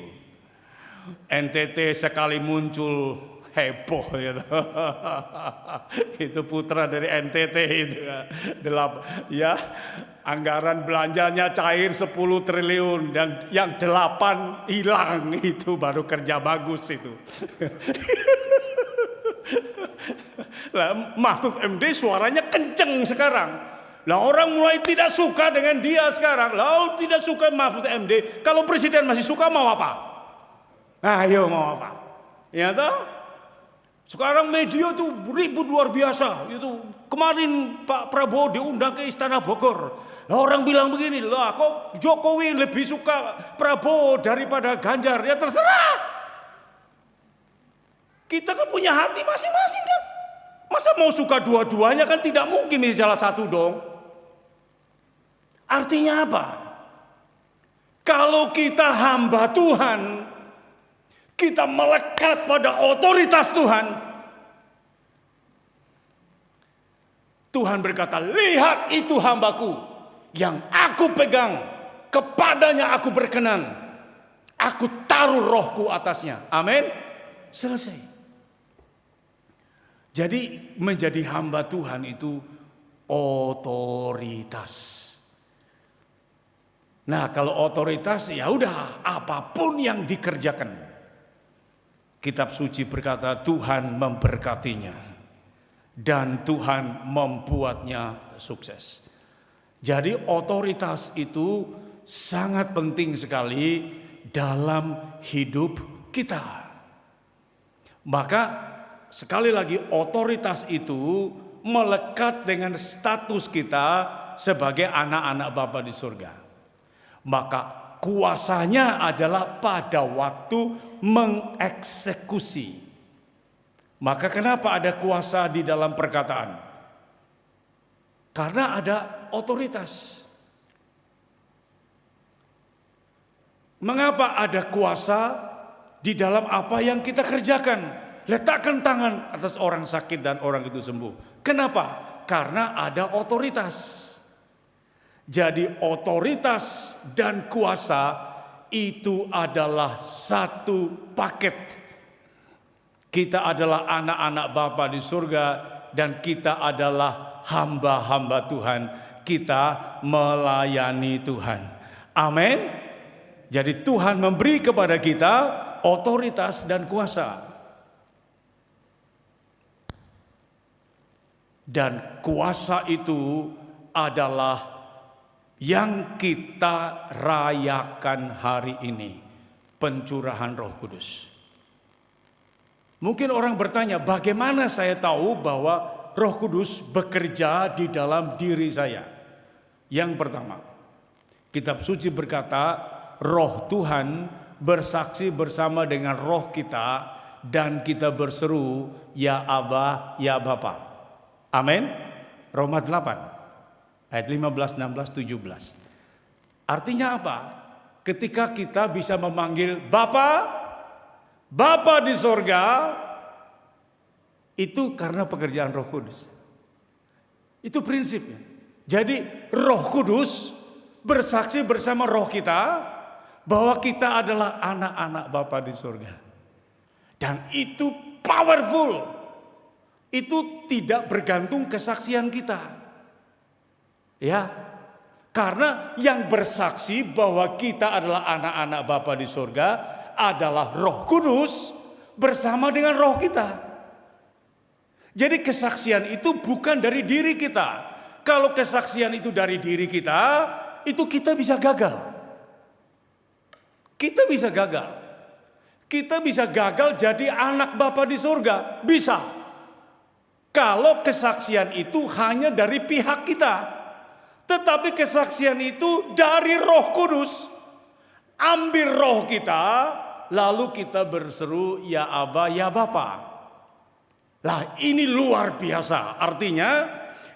NTT sekali muncul heboh gitu. Itu putra dari NTT itu ya. Anggaran belanjanya cair 10 triliun dan yang 8 hilang, itu baru kerja bagus itu. Lah, Mahfud MD suaranya kenceng sekarang. Lah orang mulai tidak suka dengan dia sekarang. Lah tidak suka Mahfud MD. Kalau presiden masih suka mau apa? Ayo mau apa? Ya toh? Sekarang media tuh ribut luar biasa. Itu kemarin Pak Prabowo diundang ke Istana Bogor. Lah orang bilang begini, lah kok Jokowi lebih suka Prabowo daripada Ganjar? Ya terserah. Kita kan punya hati masing-masing kan. Masa mau suka dua-duanya kan tidak mungkin milih salah satu dong. Artinya apa? Kalau kita hamba Tuhan, kita melekat pada otoritas Tuhan. Tuhan berkata, lihat itu hambaku yang aku pegang, kepadanya aku berkenan. Aku taruh rohku atasnya. Amin. Selesai. Jadi menjadi hamba Tuhan itu otoritas. Nah, kalau otoritas ya udah apapun yang dikerjakan. Kitab suci berkata Tuhan memberkatinya dan Tuhan membuatnya sukses. Jadi otoritas itu sangat penting sekali dalam hidup kita. Maka sekali lagi otoritas itu melekat dengan status kita sebagai anak-anak Bapa di surga. Maka kuasanya adalah pada waktu mengeksekusi. Maka kenapa ada kuasa di dalam perkataan? Karena ada otoritas. Mengapa ada kuasa di dalam apa yang kita kerjakan? Letakkan tangan atas orang sakit dan orang itu sembuh. Kenapa? Karena ada otoritas. Jadi otoritas dan kuasa itu adalah satu paket. Kita adalah anak-anak Bapa di surga dan kita adalah hamba-hamba Tuhan. Kita melayani Tuhan. Amin. Jadi Tuhan memberi kepada kita otoritas dan kuasa. Dan kuasa itu adalah yang kita rayakan hari ini, pencurahan Roh Kudus. Mungkin orang bertanya, bagaimana saya tahu bahwa Roh Kudus bekerja di dalam diri saya? Yang pertama, kitab suci berkata, Roh Tuhan bersaksi bersama dengan roh kita dan kita berseru, ya Aba, ya Bapa. Amin. Roma 8. Ayat 15, 16, 17. Artinya apa? Ketika kita bisa memanggil Bapa, Bapa di sorga, itu karena pekerjaan Roh Kudus. Itu prinsipnya. Jadi Roh Kudus bersaksi bersama roh kita bahwa kita adalah anak-anak Bapa di sorga. Dan itu powerful. Itu tidak bergantung kesaksian kita. Ya, karena yang bersaksi bahwa kita adalah anak-anak Bapa di surga adalah Roh Kudus bersama dengan roh kita. Jadi kesaksian itu bukan dari diri kita. Kalau kesaksian itu dari diri kita, itu kita bisa gagal. Kita bisa gagal. Kita bisa gagal jadi anak Bapa di surga. Bisa. Kalau kesaksian itu hanya dari pihak kita. Tetapi kesaksian itu dari Roh Kudus. Ambil roh kita, lalu kita berseru, ya Aba, ya Bapa. Lah ini luar biasa. Artinya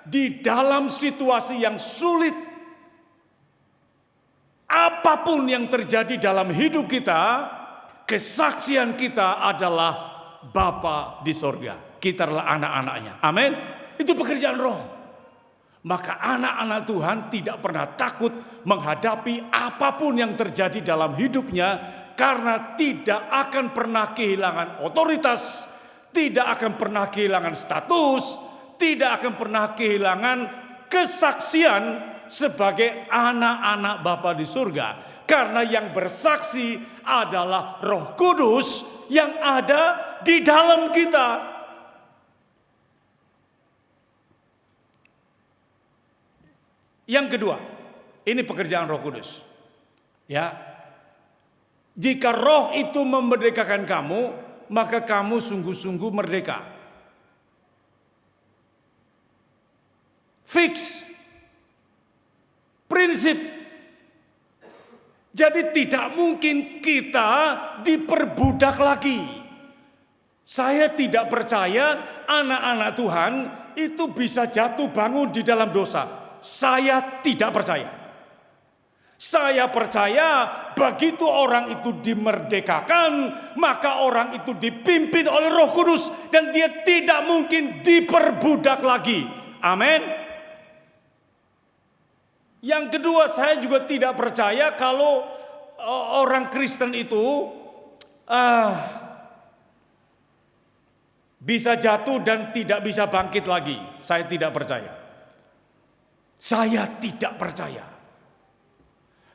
di dalam situasi yang sulit, apapun yang terjadi dalam hidup kita, kesaksian kita adalah Bapa di sorga. Kita adalah anak-anaknya. Amin. Itu pekerjaan roh. Maka anak-anak Tuhan tidak pernah takut menghadapi apapun yang terjadi dalam hidupnya. Karena tidak akan pernah kehilangan otoritas. Tidak akan pernah kehilangan status. Tidak akan pernah kehilangan kesaksian sebagai anak-anak Bapa di surga. Karena yang bersaksi adalah Roh Kudus yang ada di dalam kita. Yang kedua, ini pekerjaan Roh Kudus. Ya. Jika roh itu memerdekakan kamu, maka kamu sungguh-sungguh merdeka. Fix. prinsip. Jadi tidak mungkin kita diperbudak lagi. Saya tidak percaya anak-anak Tuhan itu bisa jatuh bangun di dalam dosa. Saya tidak percaya. Saya percaya begitu orang itu dimerdekakan, maka orang itu dipimpin oleh Roh Kudus dan dia tidak mungkin diperbudak lagi. Amin. Yang kedua, saya juga tidak percaya kalau orang Kristen itu bisa jatuh dan tidak bisa bangkit lagi. Saya tidak percaya. Saya tidak percaya.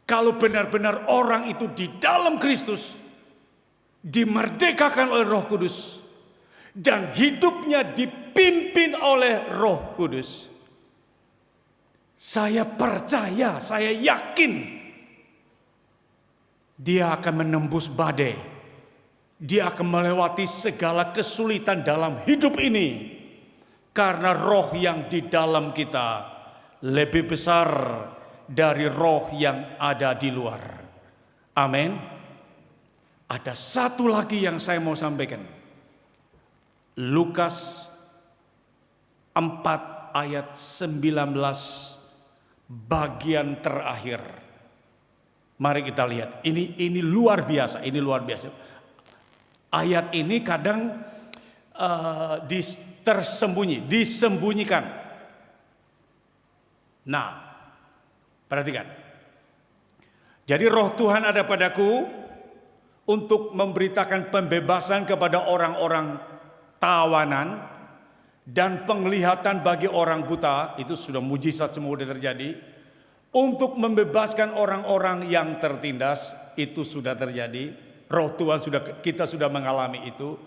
Kalau benar-benar orang itu di dalam Kristus, dimerdekakan oleh Roh Kudus, dan hidupnya dipimpin oleh Roh Kudus, saya percaya, saya yakin, dia akan menembus badai. Dia akan melewati segala kesulitan dalam hidup ini. Karena roh yang di dalam kita lebih besar dari roh yang ada di luar. Amin. Ada satu lagi yang saya mau sampaikan. Lukas 4 ayat 19 bagian terakhir. Mari kita lihat. Ini luar biasa, ini luar biasa. Ayat ini kadang disembunyikan. Nah, perhatikan. Jadi roh Tuhan ada padaku untuk memberitakan pembebasan kepada orang-orang tawanan dan penglihatan bagi orang buta. Itu sudah mujizat semua sudah terjadi. Untuk membebaskan orang-orang yang tertindas, itu sudah terjadi. Roh Tuhan kita sudah mengalami itu.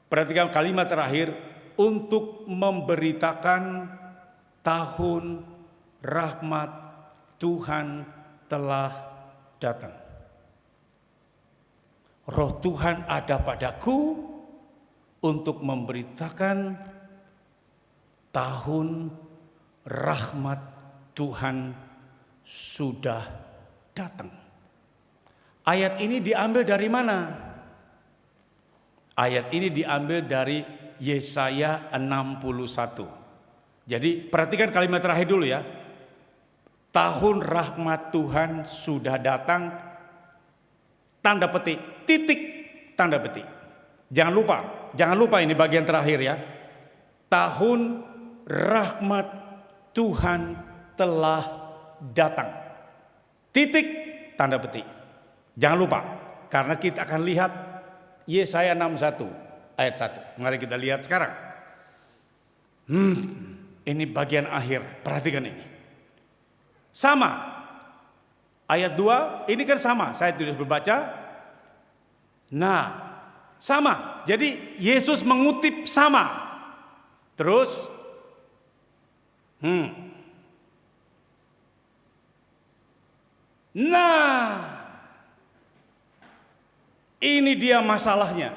Perhatikan kalimat terakhir, untuk memberitakan tahun rahmat Tuhan telah datang. Roh Tuhan ada padaku untuk memberitakan tahun rahmat Tuhan sudah datang. Ayat ini diambil dari mana? Ayat ini diambil dari Yesaya 61. Jadi perhatikan kalimat terakhir dulu ya. Tahun rahmat Tuhan sudah datang, tanda petik, titik, tanda petik. Jangan lupa ini bagian terakhir ya. Tahun rahmat Tuhan telah datang. Titik, tanda petik. Jangan lupa, karena kita akan lihat Yesaya 61 ayat 1. Mari kita lihat sekarang. Ini bagian akhir, perhatikan ini. Sama. Ayat 2, ini kan sama, saya tulis berbaca. Nah, sama. Jadi Yesus mengutip sama. Terus nah, ini dia masalahnya.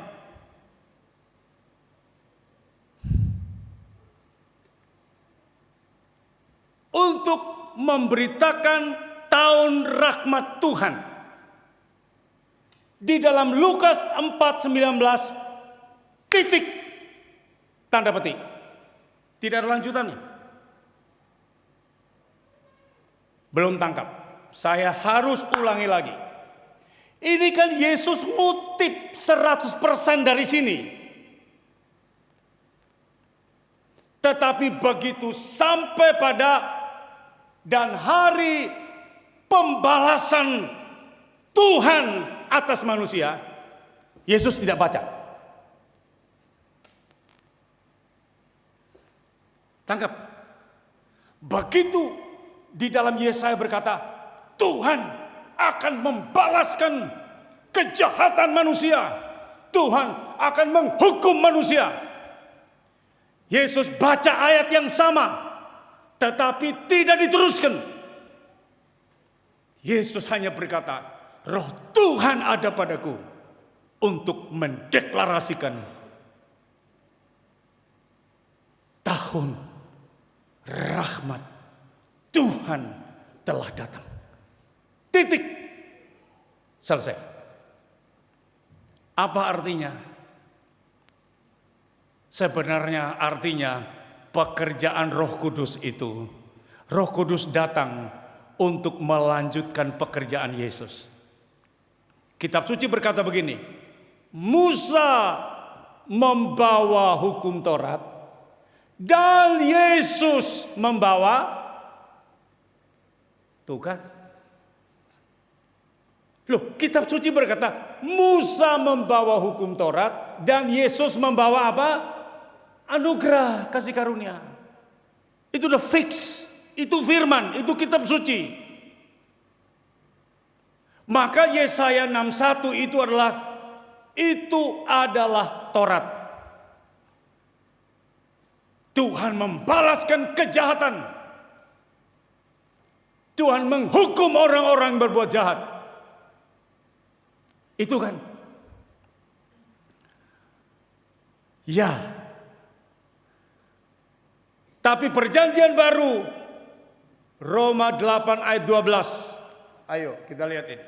Untuk memberitakan tahun rahmat Tuhan. Di dalam Lukas 4:19 titik tanda petik. Tidak ada lanjutannya. Belum tangkap. Saya harus ulangi lagi. Ini kan Yesus ngutip 100% dari sini. Tetapi begitu sampai pada dan hari pembalasan Tuhan atas manusia, Yesus tidak baca. Tangkap. Begitu di dalam Yesaya berkata, Tuhan akan membalaskan kejahatan manusia. Tuhan akan menghukum manusia. Yesus baca ayat yang sama, tetapi tidak diteruskan. Yesus hanya berkata, Roh Tuhan ada padaku untuk mendeklarasikan tahun rahmat Tuhan telah datang. Titik. Selesai. Apa artinya? Sebenarnya artinya pekerjaan Roh Kudus itu, Roh Kudus datang untuk melanjutkan pekerjaan Yesus. Kitab suci berkata begini, Musa membawa hukum Taurat dan Yesus membawa, tuh kan? Loh, kitab suci berkata Musa membawa hukum Taurat dan Yesus membawa apa? Anugerah, kasih karunia. Itu udah fix, itu firman, itu kitab suci. Maka Yesaya 61 itu adalah Taurat. Tuhan membalaskan kejahatan. Tuhan menghukum orang-orang berbuat jahat. Itu kan? Ya. Tapi perjanjian baru Roma 8 ayat 12. Ayo kita lihat ini.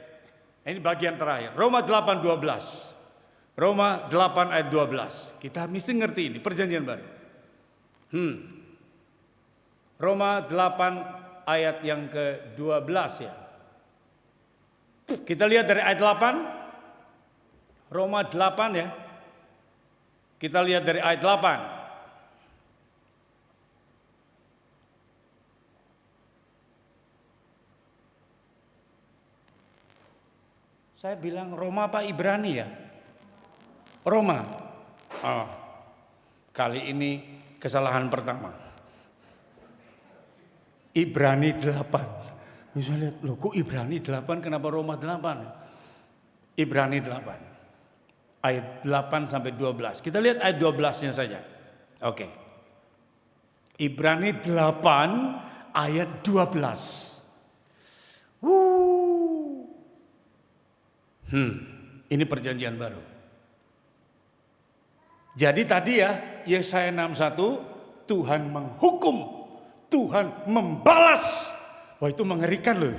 Ini bagian terakhir. Roma 8 12. Roma 8 ayat 12. Kita mesti ngerti ini perjanjian baru. Roma 8 ayat yang ke-12 ya. Kita lihat dari ayat 8. Roma 8 ya. Kita lihat dari ayat 8. Saya bilang Roma apa Ibrani ya? Roma. Oh, kali ini kesalahan pertama. Ibrani 8. Bisa lihat, loh kok Ibrani 8 kenapa Roma 8? Ibrani 8. Ayat 8 sampai 12. Kita lihat ayat 12-nya saja. Oke. Ibrani 8 ayat 12. Ini perjanjian baru. Jadi tadi ya, Yesaya 61, Tuhan menghukum, Tuhan membalas. Wah, itu mengerikan loh.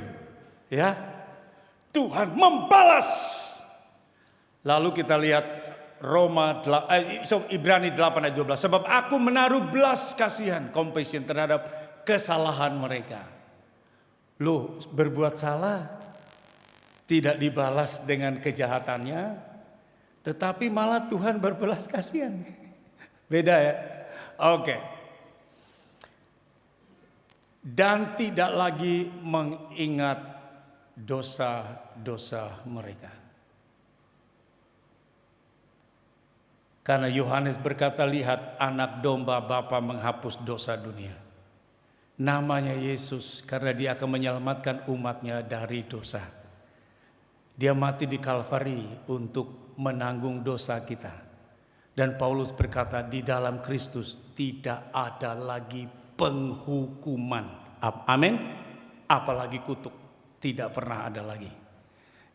Ya. Tuhan membalas. Lalu kita lihat Ibrani 8 ayat 12. Sebab aku menaruh belas kasihan, compassion terhadap kesalahan mereka. Loh, berbuat salah tidak dibalas dengan kejahatannya, tetapi malah Tuhan berbelas kasihan. Beda ya? Oke. Dan tidak lagi mengingat dosa-dosa mereka. Karena Yohanes berkata, lihat anak domba Bapa menghapus dosa dunia. Namanya Yesus karena dia akan menyelamatkan umatnya dari dosa. Dia mati di Kalvari untuk menanggung dosa kita. Dan Paulus berkata di dalam Kristus tidak ada lagi penghukuman. Amin. Apalagi kutuk. Tidak pernah ada lagi.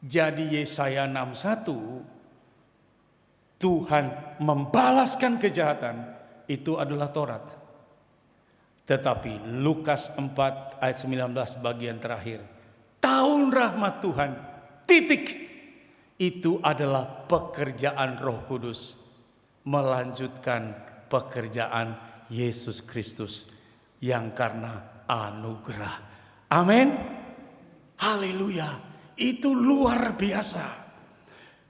Jadi Yesaya 61, Tuhan membalaskan kejahatan. Itu adalah Taurat. Tetapi Lukas 4 ayat 19 bagian terakhir. Tahun rahmat Tuhan. Titik. Itu adalah pekerjaan Roh Kudus. Melanjutkan pekerjaan Yesus Kristus. Yang karena anugerah. Amin. Haleluya. Itu luar biasa.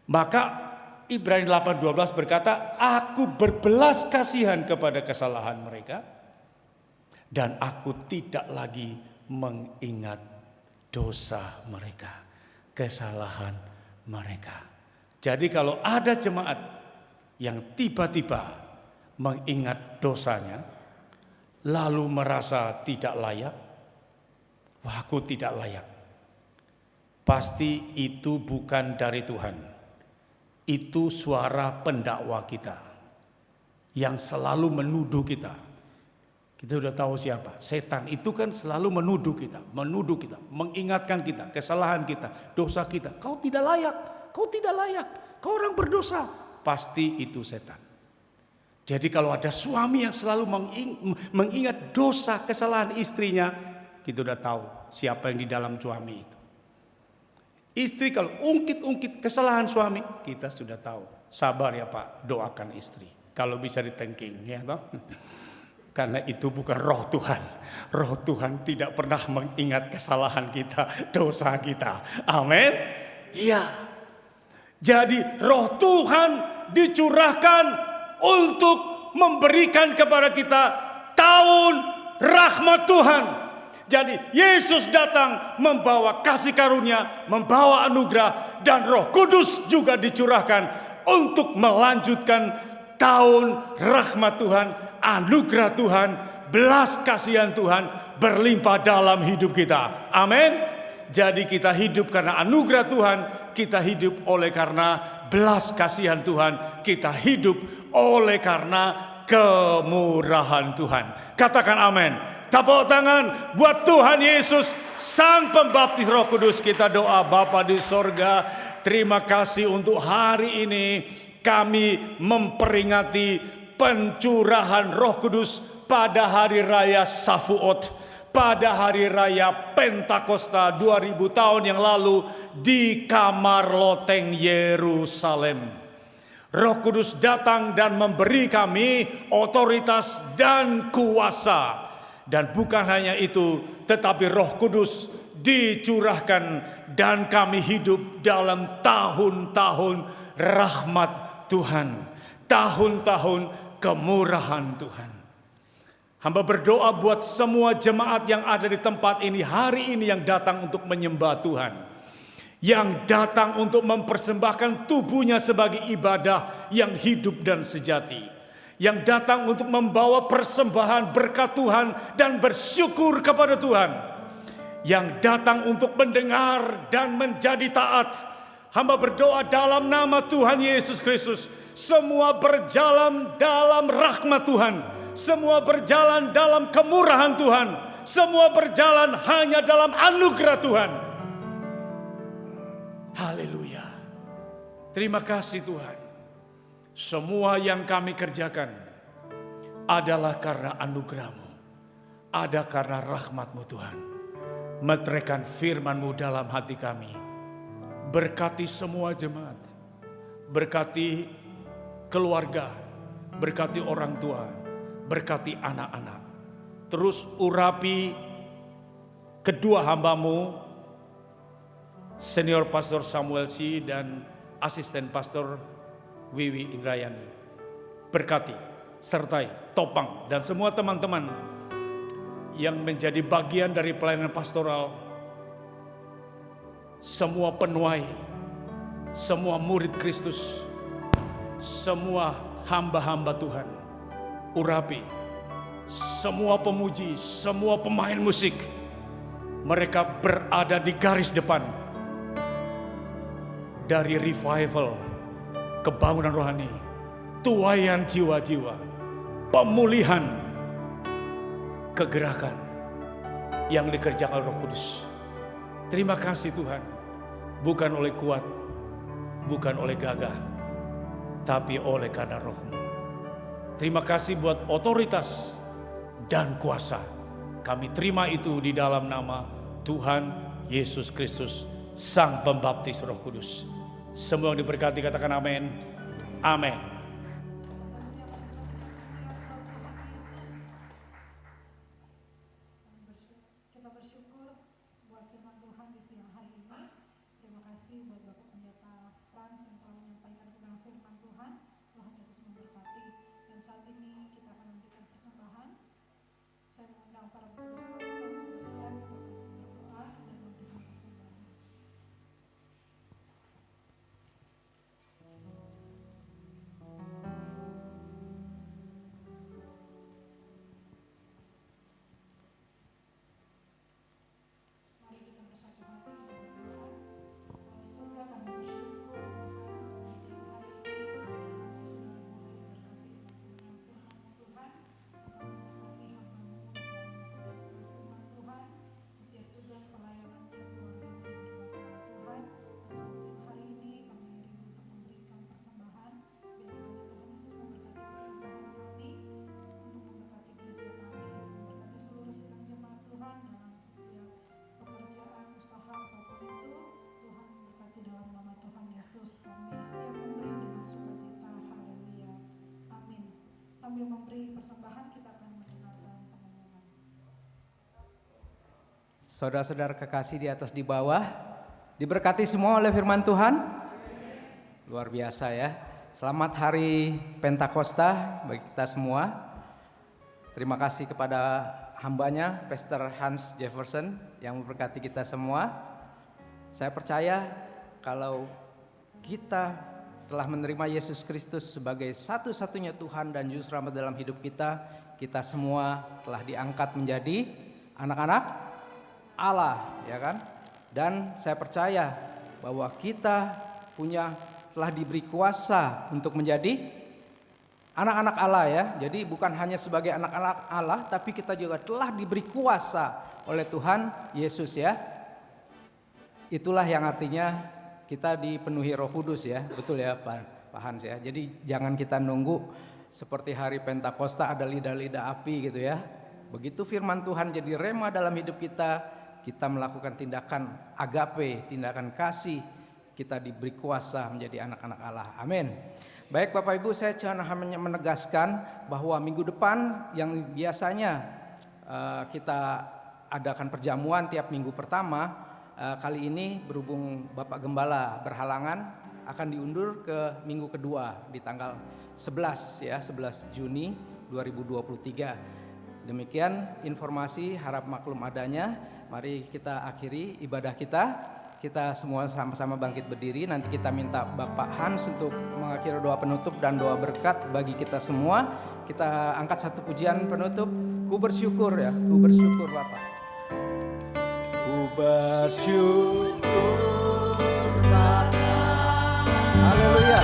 Maka Ibrani 8:12 berkata, aku berbelas kasihan kepada kesalahan mereka. Dan aku tidak lagi mengingat dosa mereka. Kesalahan mereka. Jadi kalau ada jemaat yang tiba-tiba mengingat dosanya, lalu merasa tidak layak, wah aku tidak layak. Pasti itu bukan dari Tuhan. Itu suara pendakwa kita yang selalu menuduh kita. Kita sudah tahu siapa. Setan itu kan selalu menuduh kita, mengingatkan kita, kesalahan kita, dosa kita. Kau tidak layak, kau tidak layak, kau orang berdosa. Pasti itu setan. Jadi kalau ada suami yang selalu mengingat dosa, kesalahan istrinya, kita udah tahu siapa yang di dalam suami itu. Istri kalau ungkit-ungkit kesalahan suami, kita sudah tahu. Sabar ya Pak, doakan istri. Kalau bisa ditengking ya toh. Karena itu bukan roh Tuhan. Roh Tuhan tidak pernah mengingat kesalahan kita, dosa kita. Amin. Iya. Jadi roh Tuhan dicurahkan untuk memberikan kepada kita tahun rahmat Tuhan. Jadi Yesus datang membawa kasih karunia, membawa anugerah, dan Roh Kudus juga dicurahkan untuk melanjutkan tahun rahmat Tuhan, anugerah Tuhan, belas kasihan Tuhan berlimpah dalam hidup kita. Amin. Jadi kita hidup karena anugerah Tuhan, kita hidup oleh karena belas kasihan Tuhan, kita hidup oleh karena kemurahan Tuhan. Katakan amin. Tepuk tangan buat Tuhan Yesus, Sang Pembaptis Roh Kudus. Kita doa. Bapa di sorga, terima kasih untuk hari ini kami memperingati pencurahan Roh Kudus pada hari raya Safuot, pada hari raya Pentakosta 2000 tahun yang lalu di kamar loteng Yerusalem. Roh Kudus datang dan memberi kami otoritas dan kuasa. Dan bukan hanya itu, tetapi Roh Kudus dicurahkan dan kami hidup dalam tahun-tahun rahmat Tuhan, tahun-tahun kemurahan Tuhan. Hamba berdoa buat semua jemaat yang ada di tempat ini hari ini, yang datang untuk menyembah Tuhan, yang datang untuk mempersembahkan tubuhnya sebagai ibadah yang hidup dan sejati, yang datang untuk membawa persembahan berkat Tuhan dan bersyukur kepada Tuhan, yang datang untuk mendengar dan menjadi taat. Hamba berdoa dalam nama Tuhan Yesus Kristus, semua berjalan dalam rahmat Tuhan, semua berjalan dalam kemurahan Tuhan, semua berjalan hanya dalam anugerah Tuhan. Haleluya. Terima kasih Tuhan. Semua yang kami kerjakan adalah karena anugerah-Mu, ada karena rahmat-Mu Tuhan. Meteraikan firman-Mu dalam hati kami. Berkati semua jemaat, berkati keluarga, berkati orang tua, berkati anak-anak. Terus urapi kedua hamba-Mu, Senior Pastor Samuel C. dan Asisten Pastor Wiwi Indrayani. Berkati, sertai, topang, dan semua teman-teman yang menjadi bagian dari pelayanan pastoral, semua penuai, semua murid Kristus, semua hamba-hamba Tuhan. Urapi semua pemuji, semua pemain musik, mereka berada di garis depan dari revival, kebangunan rohani, tuaian jiwa-jiwa, pemulihan, kegerakan yang dikerjakan Roh Kudus. Terima kasih Tuhan, bukan oleh kuat, bukan oleh gagah, tapi oleh karena Roh-Mu. Terima kasih buat otoritas dan kuasa. Kami terima itu di dalam nama Tuhan Yesus Kristus, Sang Pembaptis Roh Kudus. Semua yang diberkati katakan amin. Amin. Kita bersyukur buat firman Tuhan di siang hari ini. Terima kasih buat Bapak Pendeta Frans yang telah menyampaikan kebenaran firman Tuhan. Tuhan Yesus memberkati. Dan saat ini kita akan memberikan persembahan. Saya mengundang para petugas panitia untuk bersiap untuk berdoa dan memberikan persembahan. persembahan kita akan mendengarkan pengumuman. Saudara-saudara kekasih di atas di bawah, diberkati semua oleh firman Tuhan. Luar biasa ya. Selamat hari Pentakosta bagi kita semua. Terima kasih kepada hambanya, Pastor Hans Jefferson yang memberkati kita semua. Saya percaya kalau kita telah menerima Yesus Kristus sebagai satu-satunya Tuhan dan Juru Selamat dalam hidup kita, kita semua telah diangkat menjadi anak-anak Allah, ya kan? Dan saya percaya bahwa kita telah diberi kuasa untuk menjadi anak-anak Allah ya. Jadi bukan hanya sebagai anak-anak Allah, tapi kita juga telah diberi kuasa oleh Tuhan Yesus ya. Itulah yang artinya kita dipenuhi Roh Kudus ya. Betul ya Pak Hans ya. Jadi jangan kita nunggu seperti hari Pentakosta ada lidah-lidah api gitu ya. Begitu firman Tuhan jadi rema dalam hidup kita, kita melakukan tindakan agape, tindakan kasih, kita diberi kuasa menjadi anak-anak Allah. Amin. Baik Bapak Ibu, saya hanya menegaskan bahwa minggu depan yang biasanya kita adakan perjamuan tiap minggu pertama, kali ini berhubung Bapak Gembala berhalangan akan diundur ke minggu kedua di tanggal 11 ya, 11 Juni 2023. Demikian informasi, harap maklum adanya. Mari kita akhiri ibadah kita. Kita semua sama-sama bangkit berdiri. Nanti kita minta Bapak Hans untuk mengakhiri doa penutup dan doa berkat bagi kita semua. Kita angkat satu pujian penutup. Ku bersyukur ya, ku bersyukur Bapak. Ku bersyukur Bapak. Haleluya.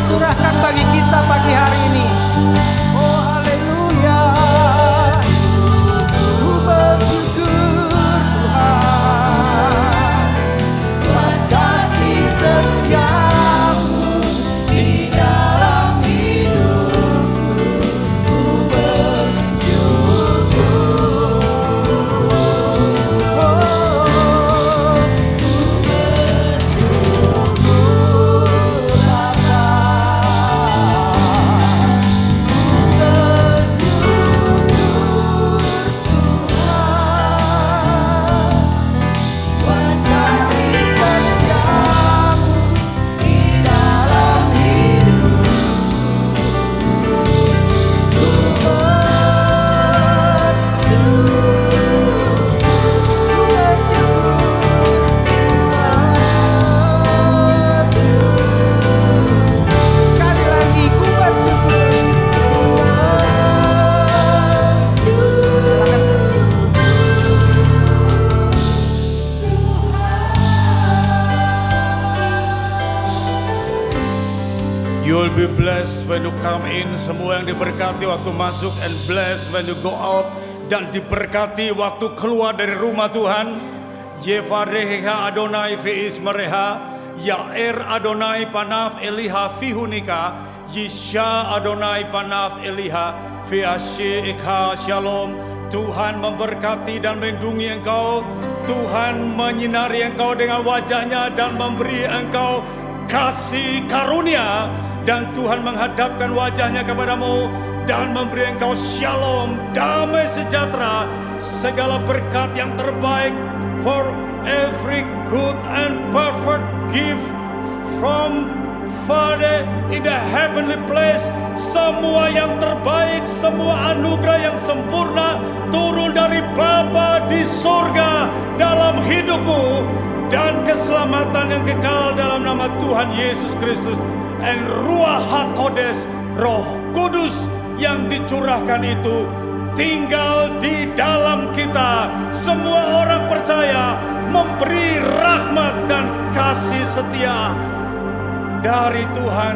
Curahkan bagi kita pagi hari ini. Oh haleluya. Ku bersyukur Tuhan, buat kasih setiamu di dalam hidupku. Ku bersyukur. You'll be blessed when you come in. Semua yang diberkati waktu masuk, and blessed when you go out. Dan diberkati waktu keluar dari rumah Tuhan. Yevareha Adonai fi ismereha, Yair Adonai panaf Eliha fi hunika, Yisha Adonai panaf Eliha fi asyikha shalom. Tuhan memberkati dan melindungi engkau. Tuhan menyinari engkau dengan wajahnya dan memberi engkau kasih karunia. Dan Tuhan menghadapkan wajahnya kepadamu dan memberi engkau shalom, damai sejahtera, segala berkat yang terbaik, for every good and perfect gift from Father in the heavenly place, semua yang terbaik, semua anugerah yang sempurna turun dari Bapa di surga dalam hidupmu, dan keselamatan yang kekal dalam nama Tuhan Yesus Kristus. And Ruach HaKodes, Roh Kudus yang dicurahkan itu tinggal di dalam kita. Semua orang percaya memberi rahmat dan kasih setia dari Tuhan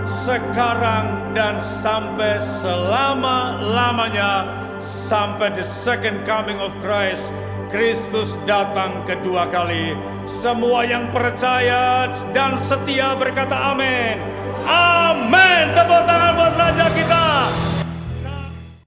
sekarang dan sampai selama-lamanya, sampai the second coming of Christ. Kristus datang kedua kali. Semua yang percaya dan setia berkata amin.